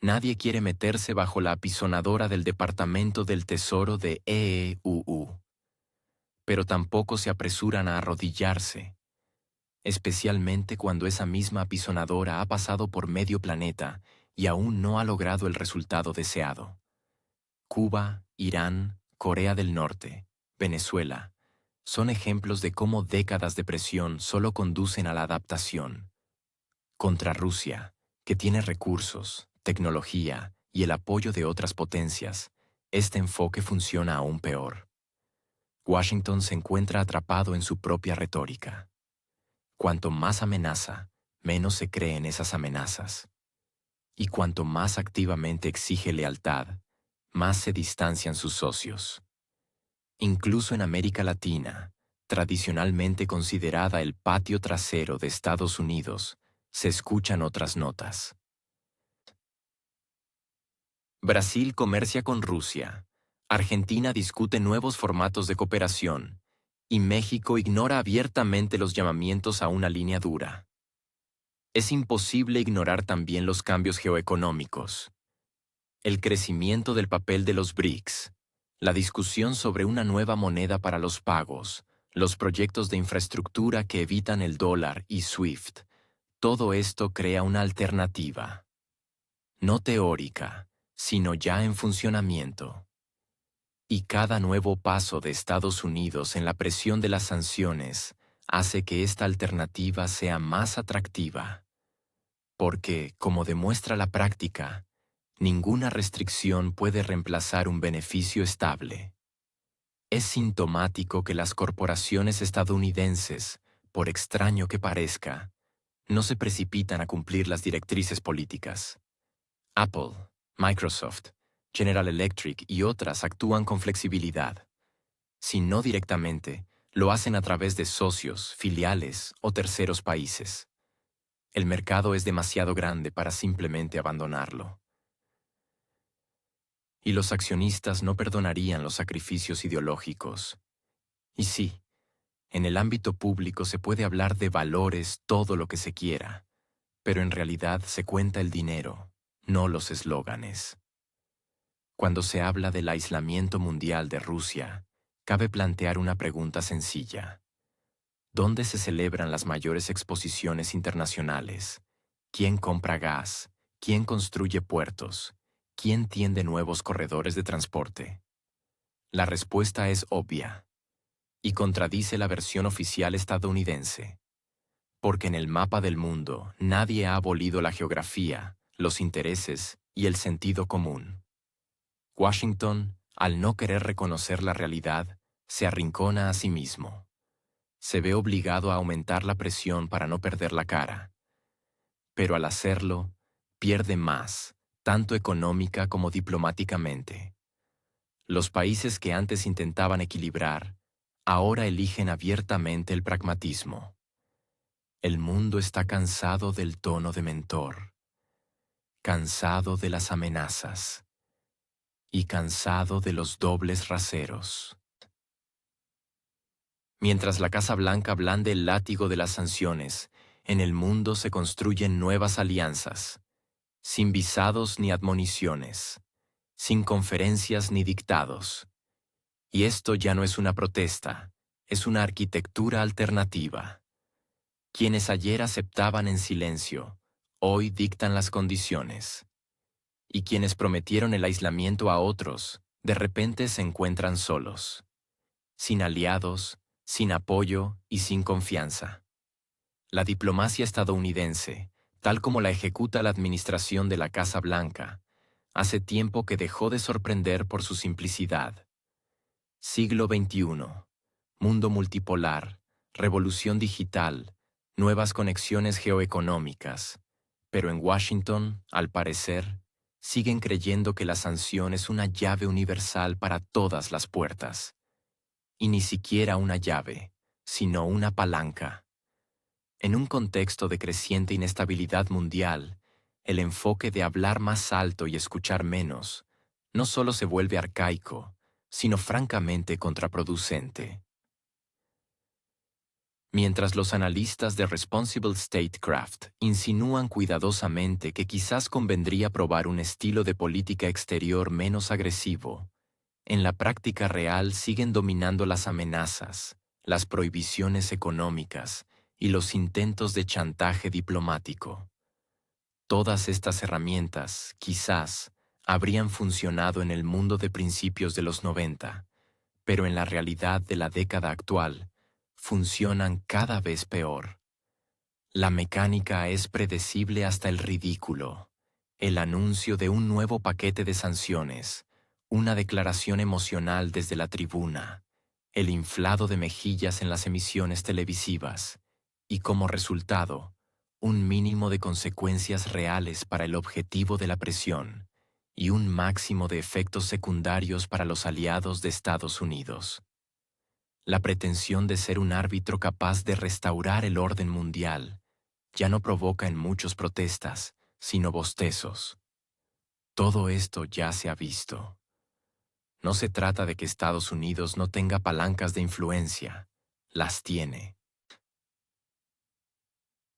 nadie quiere meterse bajo la apisonadora del Departamento del Tesoro de EEUU, pero tampoco se apresuran a arrodillarse, especialmente cuando esa misma apisonadora ha pasado por medio planeta y aún no ha logrado el resultado deseado. Cuba, Irán, Corea del Norte, Venezuela, son ejemplos de cómo décadas de presión solo conducen a la adaptación. Contra Rusia, que tiene recursos, tecnología y el apoyo de otras potencias, este enfoque funciona aún peor. Washington se encuentra atrapado en su propia retórica. Cuanto más amenaza, menos se cree en esas amenazas. Y cuanto más activamente exige lealtad, más se distancian sus socios. Incluso en América Latina, tradicionalmente considerada el patio trasero de Estados Unidos, se escuchan otras notas. Brasil comercia con Rusia, Argentina discute nuevos formatos de cooperación, y México ignora abiertamente los llamamientos a una línea dura. Es imposible ignorar también los cambios geoeconómicos. El crecimiento del papel de los BRICS, la discusión sobre una nueva moneda para los pagos, los proyectos de infraestructura que evitan el dólar y SWIFT, todo esto crea una alternativa. No teórica, sino ya en funcionamiento. Y cada nuevo paso de Estados Unidos en la presión de las sanciones hace que esta alternativa sea más atractiva, porque, como demuestra la práctica, ninguna restricción puede reemplazar un beneficio estable. Es sintomático que las corporaciones estadounidenses, por extraño que parezca, no se precipitan a cumplir las directrices políticas. Apple, Microsoft, General Electric y otras actúan con flexibilidad. Si no directamente, lo hacen a través de socios, filiales o terceros países. El mercado es demasiado grande para simplemente abandonarlo. Y los accionistas no perdonarían los sacrificios ideológicos. Y sí, en el ámbito público se puede hablar de valores todo lo que se quiera, pero en realidad se cuenta el dinero, no los eslóganes. Cuando se habla del aislamiento mundial de Rusia, cabe plantear una pregunta sencilla. ¿Dónde se celebran las mayores exposiciones internacionales? ¿Quién compra gas? ¿Quién construye puertos? ¿Quién tiende nuevos corredores de transporte? La respuesta es obvia y contradice la versión oficial estadounidense. Porque en el mapa del mundo nadie ha abolido la geografía, los intereses y el sentido común. Washington, al no querer reconocer la realidad, se arrincona a sí mismo. Se ve obligado a aumentar la presión para no perder la cara. Pero al hacerlo, pierde más, tanto económica como diplomáticamente. Los países que antes intentaban equilibrar, ahora eligen abiertamente el pragmatismo. El mundo está cansado del tono de mentor, cansado de las amenazas y cansado de los dobles raseros. Mientras la Casa Blanca blande el látigo de las sanciones, en el mundo se construyen nuevas alianzas, sin visados ni admoniciones, sin conferencias ni dictados. Y esto ya no es una protesta, es una arquitectura alternativa. Quienes ayer aceptaban en silencio, hoy dictan las condiciones. Y quienes prometieron el aislamiento a otros, de repente se encuentran solos, sin aliados, sin apoyo y sin confianza. La diplomacia estadounidense, tal como la ejecuta la administración de la Casa Blanca, hace tiempo que dejó de sorprender por su simplicidad. Siglo XXI, mundo multipolar, revolución digital, nuevas conexiones geoeconómicas. Pero en Washington, al parecer, siguen creyendo que la sanción es una llave universal para todas las puertas. Y ni siquiera una llave, sino una palanca. En un contexto de creciente inestabilidad mundial, el enfoque de hablar más alto y escuchar menos no solo se vuelve arcaico, sino francamente contraproducente. Mientras los analistas de Responsible Statecraft insinúan cuidadosamente que quizás convendría probar un estilo de política exterior menos agresivo, en la práctica real siguen dominando las amenazas, las prohibiciones económicas y los intentos de chantaje diplomático. Todas estas herramientas, quizás, habrían funcionado en el mundo de principios de los 90, pero en la realidad de la década actual, funcionan cada vez peor. La mecánica es predecible hasta el ridículo. El anuncio de un nuevo paquete de sanciones, una declaración emocional desde la tribuna, el inflado de mejillas en las emisiones televisivas y, como resultado, un mínimo de consecuencias reales para el objetivo de la presión y un máximo de efectos secundarios para los aliados de Estados Unidos. La pretensión de ser un árbitro capaz de restaurar el orden mundial ya no provoca en muchos protestas, sino bostezos. Todo esto ya se ha visto. No se trata de que Estados Unidos no tenga palancas de influencia, las tiene.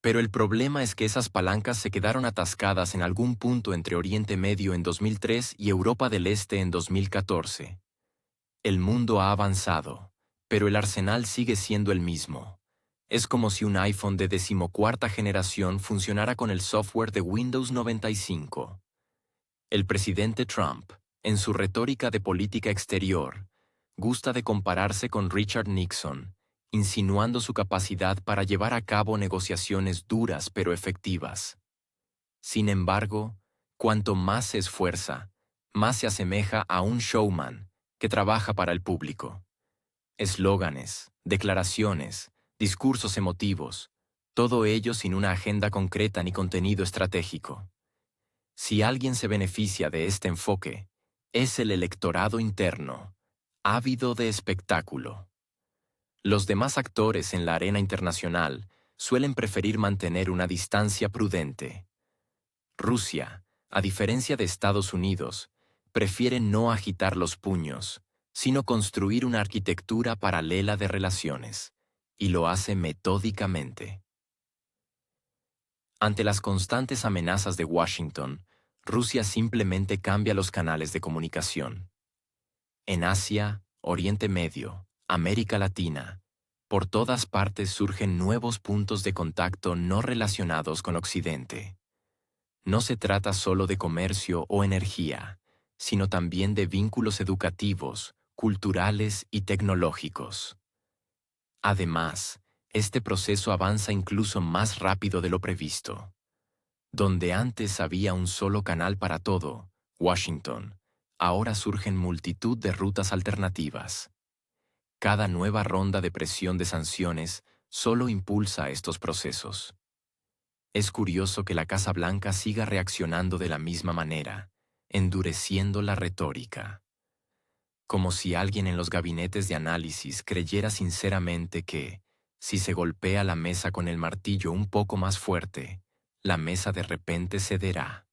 Pero el problema es que esas palancas se quedaron atascadas en algún punto entre Oriente Medio en 2003 y Europa del Este en 2014. El mundo ha avanzado, pero el arsenal sigue siendo el mismo. Es como si un iPhone de 14ª generación funcionara con el software de Windows 95. El presidente Trump, en su retórica de política exterior, gusta de compararse con Richard Nixon insinuando su capacidad para llevar a cabo negociaciones duras pero efectivas. Sin embargo, cuanto más se esfuerza, más se asemeja a un showman que trabaja para el público. Eslóganes, declaraciones, discursos emotivos, todo ello sin una agenda concreta ni contenido estratégico. Si alguien se beneficia de este enfoque, es el electorado interno, ávido de espectáculo. Los demás actores en la arena internacional suelen preferir mantener una distancia prudente. Rusia, a diferencia de Estados Unidos, prefiere no agitar los puños, sino construir una arquitectura paralela de relaciones, y lo hace metódicamente. Ante las constantes amenazas de Washington, Rusia simplemente cambia los canales de comunicación. En Asia, Oriente Medio, América Latina, por todas partes surgen nuevos puntos de contacto no relacionados con Occidente. No se trata solo de comercio o energía, sino también de vínculos educativos, culturales y tecnológicos. Además, este proceso avanza incluso más rápido de lo previsto. Donde antes había un solo canal para todo, Washington, ahora surgen multitud de rutas alternativas. Cada nueva ronda de presión de sanciones solo impulsa estos procesos. Es curioso que la Casa Blanca siga reaccionando de la misma manera, endureciendo la retórica. Como si alguien en los gabinetes de análisis creyera sinceramente que, si se golpea la mesa con el martillo un poco más fuerte, la mesa de repente cederá.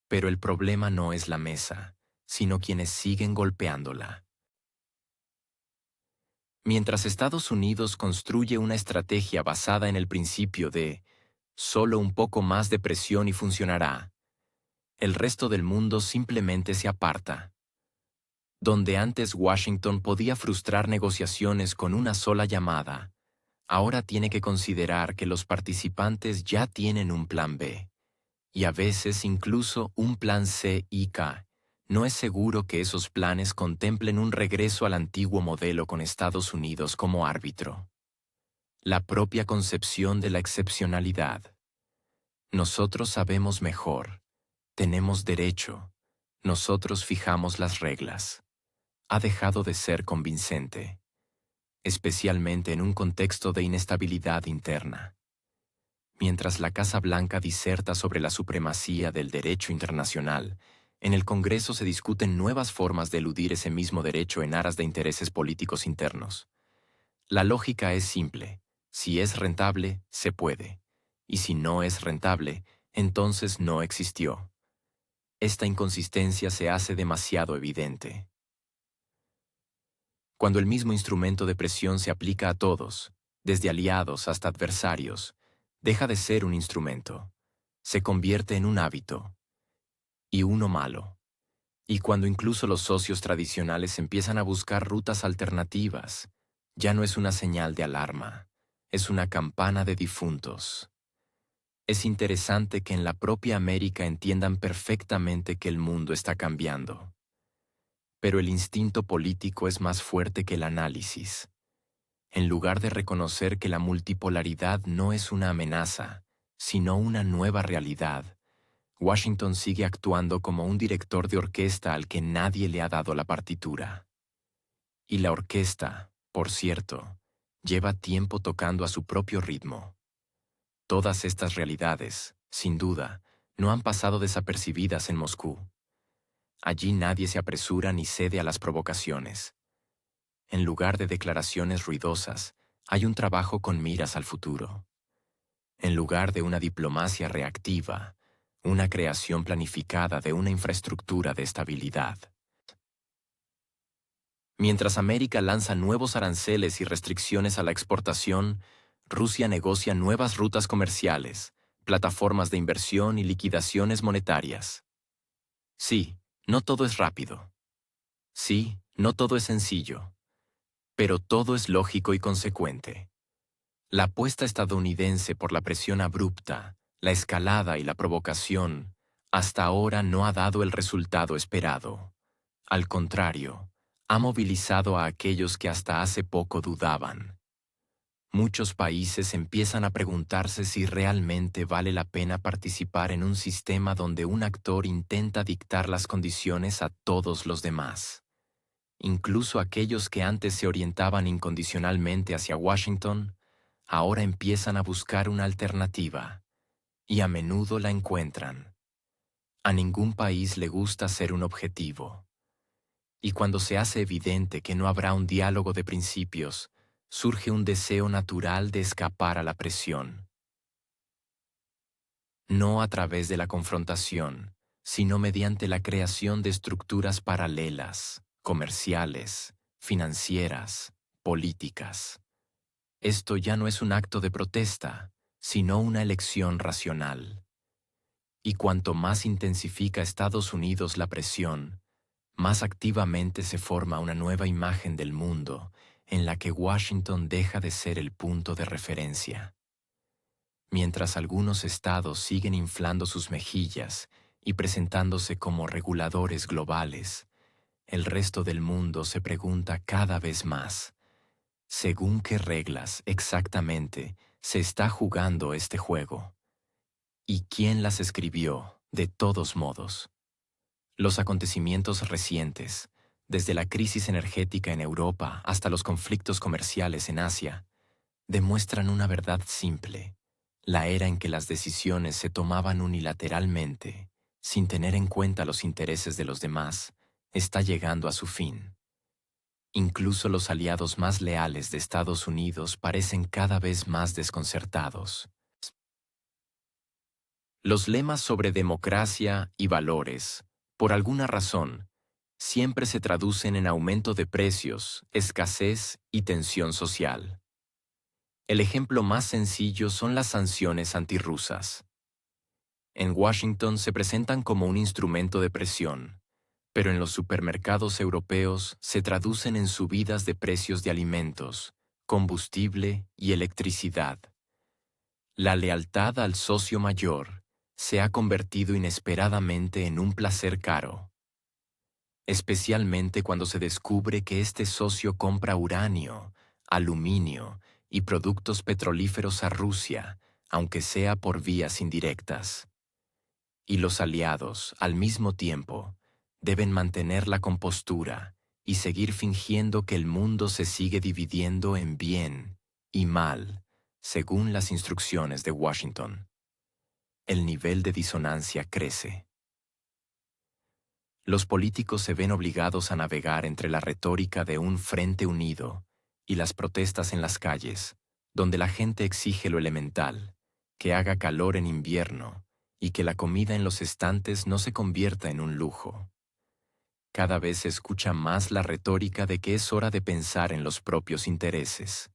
Pero el problema no es la mesa, sino quienes siguen golpeándola. Mientras Estados Unidos construye una estrategia basada en el principio de solo un poco más de presión y funcionará, el resto del mundo simplemente se aparta. Donde antes Washington podía frustrar negociaciones con una sola llamada, ahora tiene que considerar que los participantes ya tienen un plan B, y a veces incluso un plan C y K. No es seguro que esos planes contemplen un regreso al antiguo modelo con Estados Unidos como árbitro. La propia concepción de la excepcionalidad. Nosotros sabemos mejor, tenemos derecho, nosotros fijamos las reglas. Ha dejado de ser convincente, especialmente en un contexto de inestabilidad interna. Mientras la Casa Blanca diserta sobre la supremacía del derecho internacional, en el Congreso se discuten nuevas formas de eludir ese mismo derecho en aras de intereses políticos internos. La lógica es simple: si es rentable, se puede, y si no es rentable, entonces no existió. Esta inconsistencia se hace demasiado evidente. Cuando el mismo instrumento de presión se aplica a todos, desde aliados hasta adversarios, deja de ser un instrumento, se convierte en un hábito, y uno malo. Y cuando incluso los socios tradicionales empiezan a buscar rutas alternativas, ya no es una señal de alarma, es una campana de difuntos. Es interesante que en la propia América entiendan perfectamente que el mundo está cambiando. Pero el instinto político es más fuerte que el análisis. En lugar de reconocer que la multipolaridad no es una amenaza, sino una nueva realidad, Washington sigue actuando como un director de orquesta al que nadie le ha dado la partitura. Y la orquesta, por cierto, lleva tiempo tocando a su propio ritmo. Todas estas realidades, sin duda, no han pasado desapercibidas en Moscú. Allí nadie se apresura ni cede a las provocaciones. En lugar de declaraciones ruidosas, hay un trabajo con miras al futuro. En lugar de una diplomacia reactiva, una creación planificada de una infraestructura de estabilidad. Mientras América lanza nuevos aranceles y restricciones a la exportación, Rusia negocia nuevas rutas comerciales, plataformas de inversión y liquidaciones monetarias. Sí, no todo es rápido. Sí, no todo es sencillo. Pero todo es lógico y consecuente. La apuesta estadounidense por la presión abrupta, la escalada y la provocación, hasta ahora no ha dado el resultado esperado. Al contrario, ha movilizado a aquellos que hasta hace poco dudaban. Muchos países empiezan a preguntarse si realmente vale la pena participar en un sistema donde un actor intenta dictar las condiciones a todos los demás. Incluso aquellos que antes se orientaban incondicionalmente hacia Washington, ahora empiezan a buscar una alternativa, y a menudo la encuentran. A ningún país le gusta ser un objetivo. Y cuando se hace evidente que no habrá un diálogo de principios, surge un deseo natural de escapar a la presión. No a través de la confrontación, sino mediante la creación de estructuras paralelas, comerciales, financieras, políticas. Esto ya no es un acto de protesta, sino una elección racional. Y cuanto más intensifica Estados Unidos la presión, más activamente se forma una nueva imagen del mundo en la que Washington deja de ser el punto de referencia. Mientras algunos estados siguen inflando sus mejillas y presentándose como reguladores globales, el resto del mundo se pregunta cada vez más, ¿según qué reglas exactamente se está jugando este juego? ¿Y quién las escribió, de todos modos? Los acontecimientos recientes, desde la crisis energética en Europa hasta los conflictos comerciales en Asia, demuestran una verdad simple. La era en que las decisiones se tomaban unilateralmente, sin tener en cuenta los intereses de los demás, está llegando a su fin. Incluso los aliados más leales de Estados Unidos parecen cada vez más desconcertados. Los lemas sobre democracia y valores, por alguna razón, siempre se traducen en aumento de precios, escasez y tensión social. El ejemplo más sencillo son las sanciones antirrusas. En Washington se presentan como un instrumento de presión, pero en los supermercados europeos se traducen en subidas de precios de alimentos, combustible y electricidad. La lealtad al socio mayor se ha convertido inesperadamente en un placer caro, especialmente cuando se descubre que este socio compra uranio, aluminio y productos petrolíferos a Rusia, aunque sea por vías indirectas. Y los aliados, al mismo tiempo, deben mantener la compostura y seguir fingiendo que el mundo se sigue dividiendo en bien y mal, según las instrucciones de Washington. El nivel de disonancia crece. Los políticos se ven obligados a navegar entre la retórica de un frente unido y las protestas en las calles, donde la gente exige lo elemental, que haga calor en invierno y que la comida en los estantes no se convierta en un lujo. Cada vez se escucha más la retórica de que es hora de pensar en los propios intereses.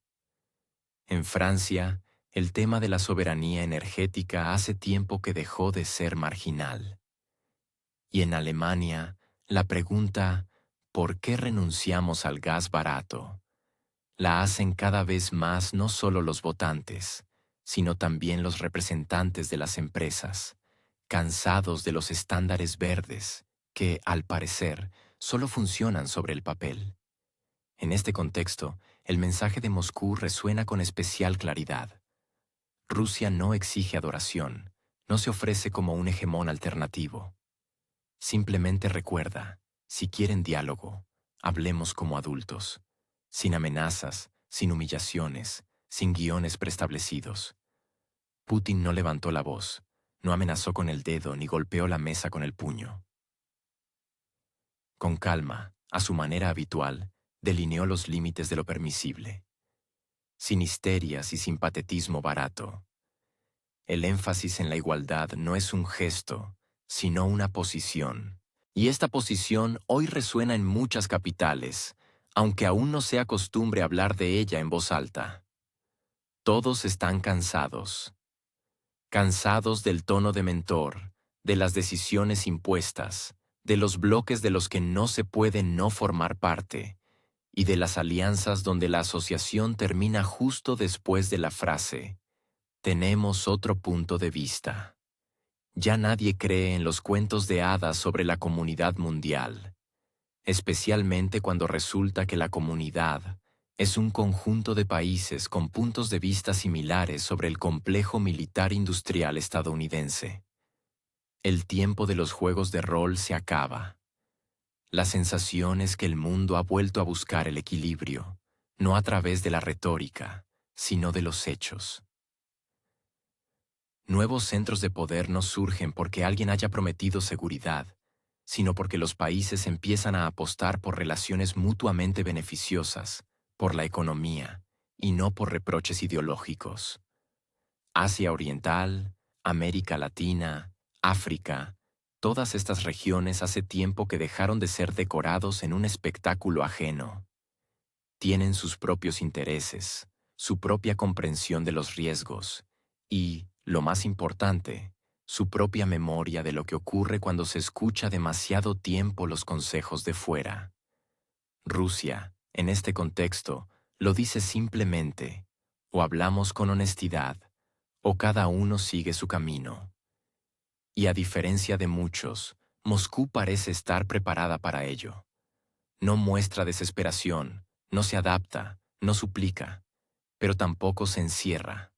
En Francia, el tema de la soberanía energética hace tiempo que dejó de ser marginal. Y en Alemania, la pregunta ¿por qué renunciamos al gas barato? La hacen cada vez más no solo los votantes, sino también los representantes de las empresas, cansados de los estándares verdes, que, al parecer, solo funcionan sobre el papel. En este contexto, el mensaje de Moscú resuena con especial claridad. Rusia no exige adoración, no se ofrece como un hegemón alternativo. Simplemente recuerda, si quieren diálogo, hablemos como adultos, sin amenazas, sin humillaciones, sin guiones preestablecidos. Putin no levantó la voz, no amenazó con el dedo ni golpeó la mesa con el puño. Con calma, a su manera habitual, delineó los límites de lo permisible, sin histerias y sin patetismo barato. El énfasis en la igualdad no es un gesto, sino una posición. Y esta posición hoy resuena en muchas capitales, aunque aún no sea costumbre hablar de ella en voz alta. Todos están cansados. Cansados del tono de mentor, de las decisiones impuestas, de los bloques de los que no se puede no formar parte, y de las alianzas donde la asociación termina justo después de la frase «tenemos otro punto de vista». Ya nadie cree en los cuentos de hadas sobre la comunidad mundial, especialmente cuando resulta que la comunidad, Es un conjunto de países con puntos de vista similares sobre el complejo militar industrial estadounidense. El tiempo de los juegos de rol se acaba. La sensación es que el mundo ha vuelto a buscar el equilibrio, no a través de la retórica, sino de los hechos. Nuevos centros de poder no surgen porque alguien haya prometido seguridad, sino porque los países empiezan a apostar por relaciones mutuamente beneficiosas, por la economía, y no por reproches ideológicos. Asia Oriental, América Latina, África, todas estas regiones hace tiempo que dejaron de ser decorados en un espectáculo ajeno. Tienen sus propios intereses, su propia comprensión de los riesgos y, lo más importante, su propia memoria de lo que ocurre cuando se escucha demasiado tiempo los consejos de fuera. Rusia, en este contexto, lo dice simplemente, o hablamos con honestidad, o cada uno sigue su camino. Y a diferencia de muchos, Moscú parece estar preparada para ello. No muestra desesperación, no se adapta, no suplica, pero tampoco se encierra.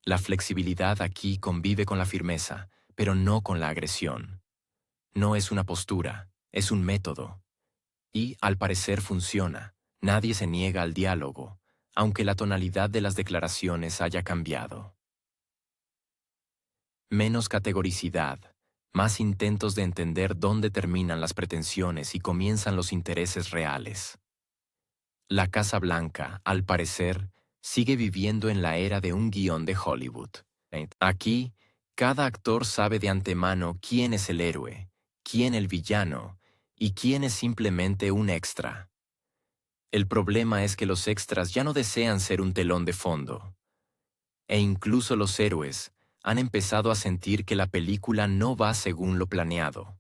La flexibilidad aquí convive con la firmeza, pero no con la agresión. No es una postura, es un método. Y, al parecer, funciona. Nadie se niega al diálogo, aunque la tonalidad de las declaraciones haya cambiado. Menos categoricidad, más intentos de entender dónde terminan las pretensiones y comienzan los intereses reales. La Casa Blanca, al parecer, sigue viviendo en la era de un guión de Hollywood. Aquí, cada actor sabe de antemano quién es el héroe, quién el villano y quién es simplemente un extra. El problema es que los extras ya no desean ser un telón de fondo. E incluso los héroes han empezado a sentir que la película no va según lo planeado.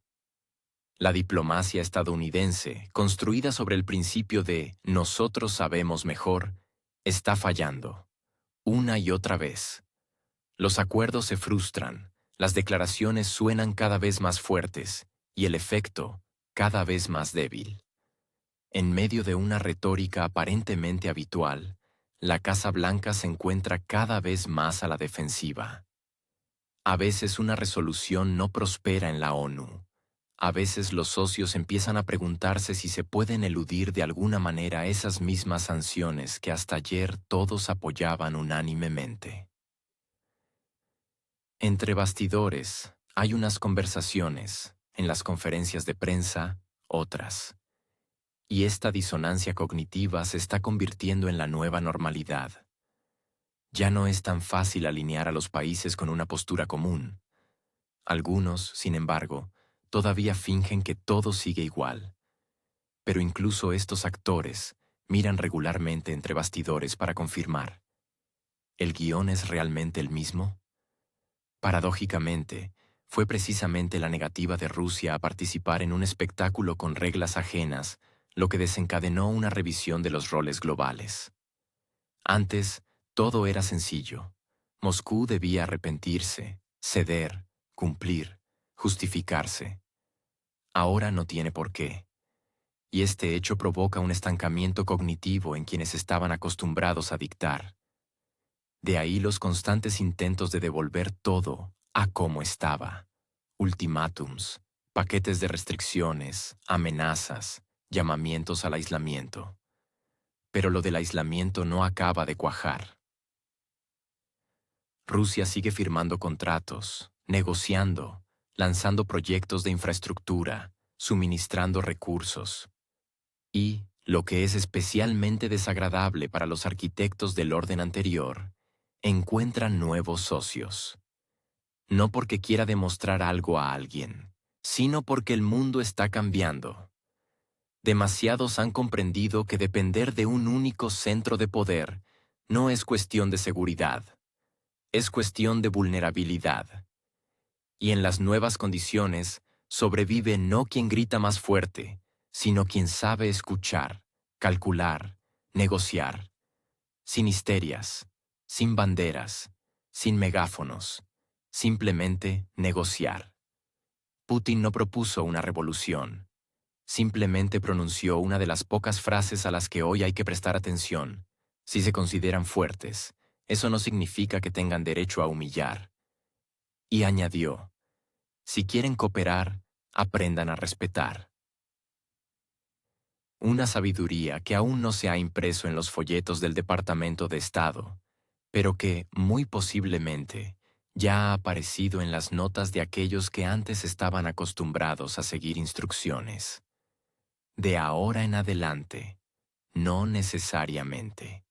La diplomacia estadounidense, construida sobre el principio de «nosotros sabemos mejor», está fallando, una y otra vez. Los acuerdos se frustran, las declaraciones suenan cada vez más fuertes y el efecto cada vez más débil. En medio de una retórica aparentemente habitual, la Casa Blanca se encuentra cada vez más a la defensiva. A veces una resolución no prospera en la ONU. A veces los socios empiezan a preguntarse si se pueden eludir de alguna manera esas mismas sanciones que hasta ayer todos apoyaban unánimemente. Entre bastidores, hay unas conversaciones, en las conferencias de prensa, otras. Y esta disonancia cognitiva se está convirtiendo en la nueva normalidad. Ya no es tan fácil alinear a los países con una postura común. Algunos, sin embargo, todavía fingen que todo sigue igual. Pero incluso estos actores miran regularmente entre bastidores para confirmar. ¿El guión es realmente el mismo? Paradójicamente, fue precisamente la negativa de Rusia a participar en un espectáculo con reglas ajenas lo que desencadenó una revisión de los roles globales. Antes, todo era sencillo. Moscú debía arrepentirse, ceder, cumplir, justificarse. Ahora no tiene por qué. Y este hecho provoca un estancamiento cognitivo en quienes estaban acostumbrados a dictar. De ahí los constantes intentos de devolver todo a como estaba. Ultimátums, paquetes de restricciones, amenazas, llamamientos al aislamiento. Pero lo del aislamiento no acaba de cuajar. Rusia sigue firmando contratos, negociando, lanzando proyectos de infraestructura, suministrando recursos. Y, lo que es especialmente desagradable para los arquitectos del orden anterior, encuentran nuevos socios. No porque quiera demostrar algo a alguien, sino porque el mundo está cambiando. Demasiados han comprendido que depender de un único centro de poder no es cuestión de seguridad, es cuestión de vulnerabilidad. Y en las nuevas condiciones sobrevive no quien grita más fuerte, sino quien sabe escuchar, calcular, negociar, sin histerias, sin banderas, sin megáfonos, simplemente negociar. Putin no propuso una revolución. Simplemente pronunció una de las pocas frases a las que hoy hay que prestar atención. Si se consideran fuertes, eso no significa que tengan derecho a humillar. Y añadió, si quieren cooperar, aprendan a respetar. Una sabiduría que aún no se ha impreso en los folletos del Departamento de Estado, pero que, muy posiblemente, ya ha aparecido en las notas de aquellos que antes estaban acostumbrados a seguir instrucciones. De ahora en adelante, no necesariamente.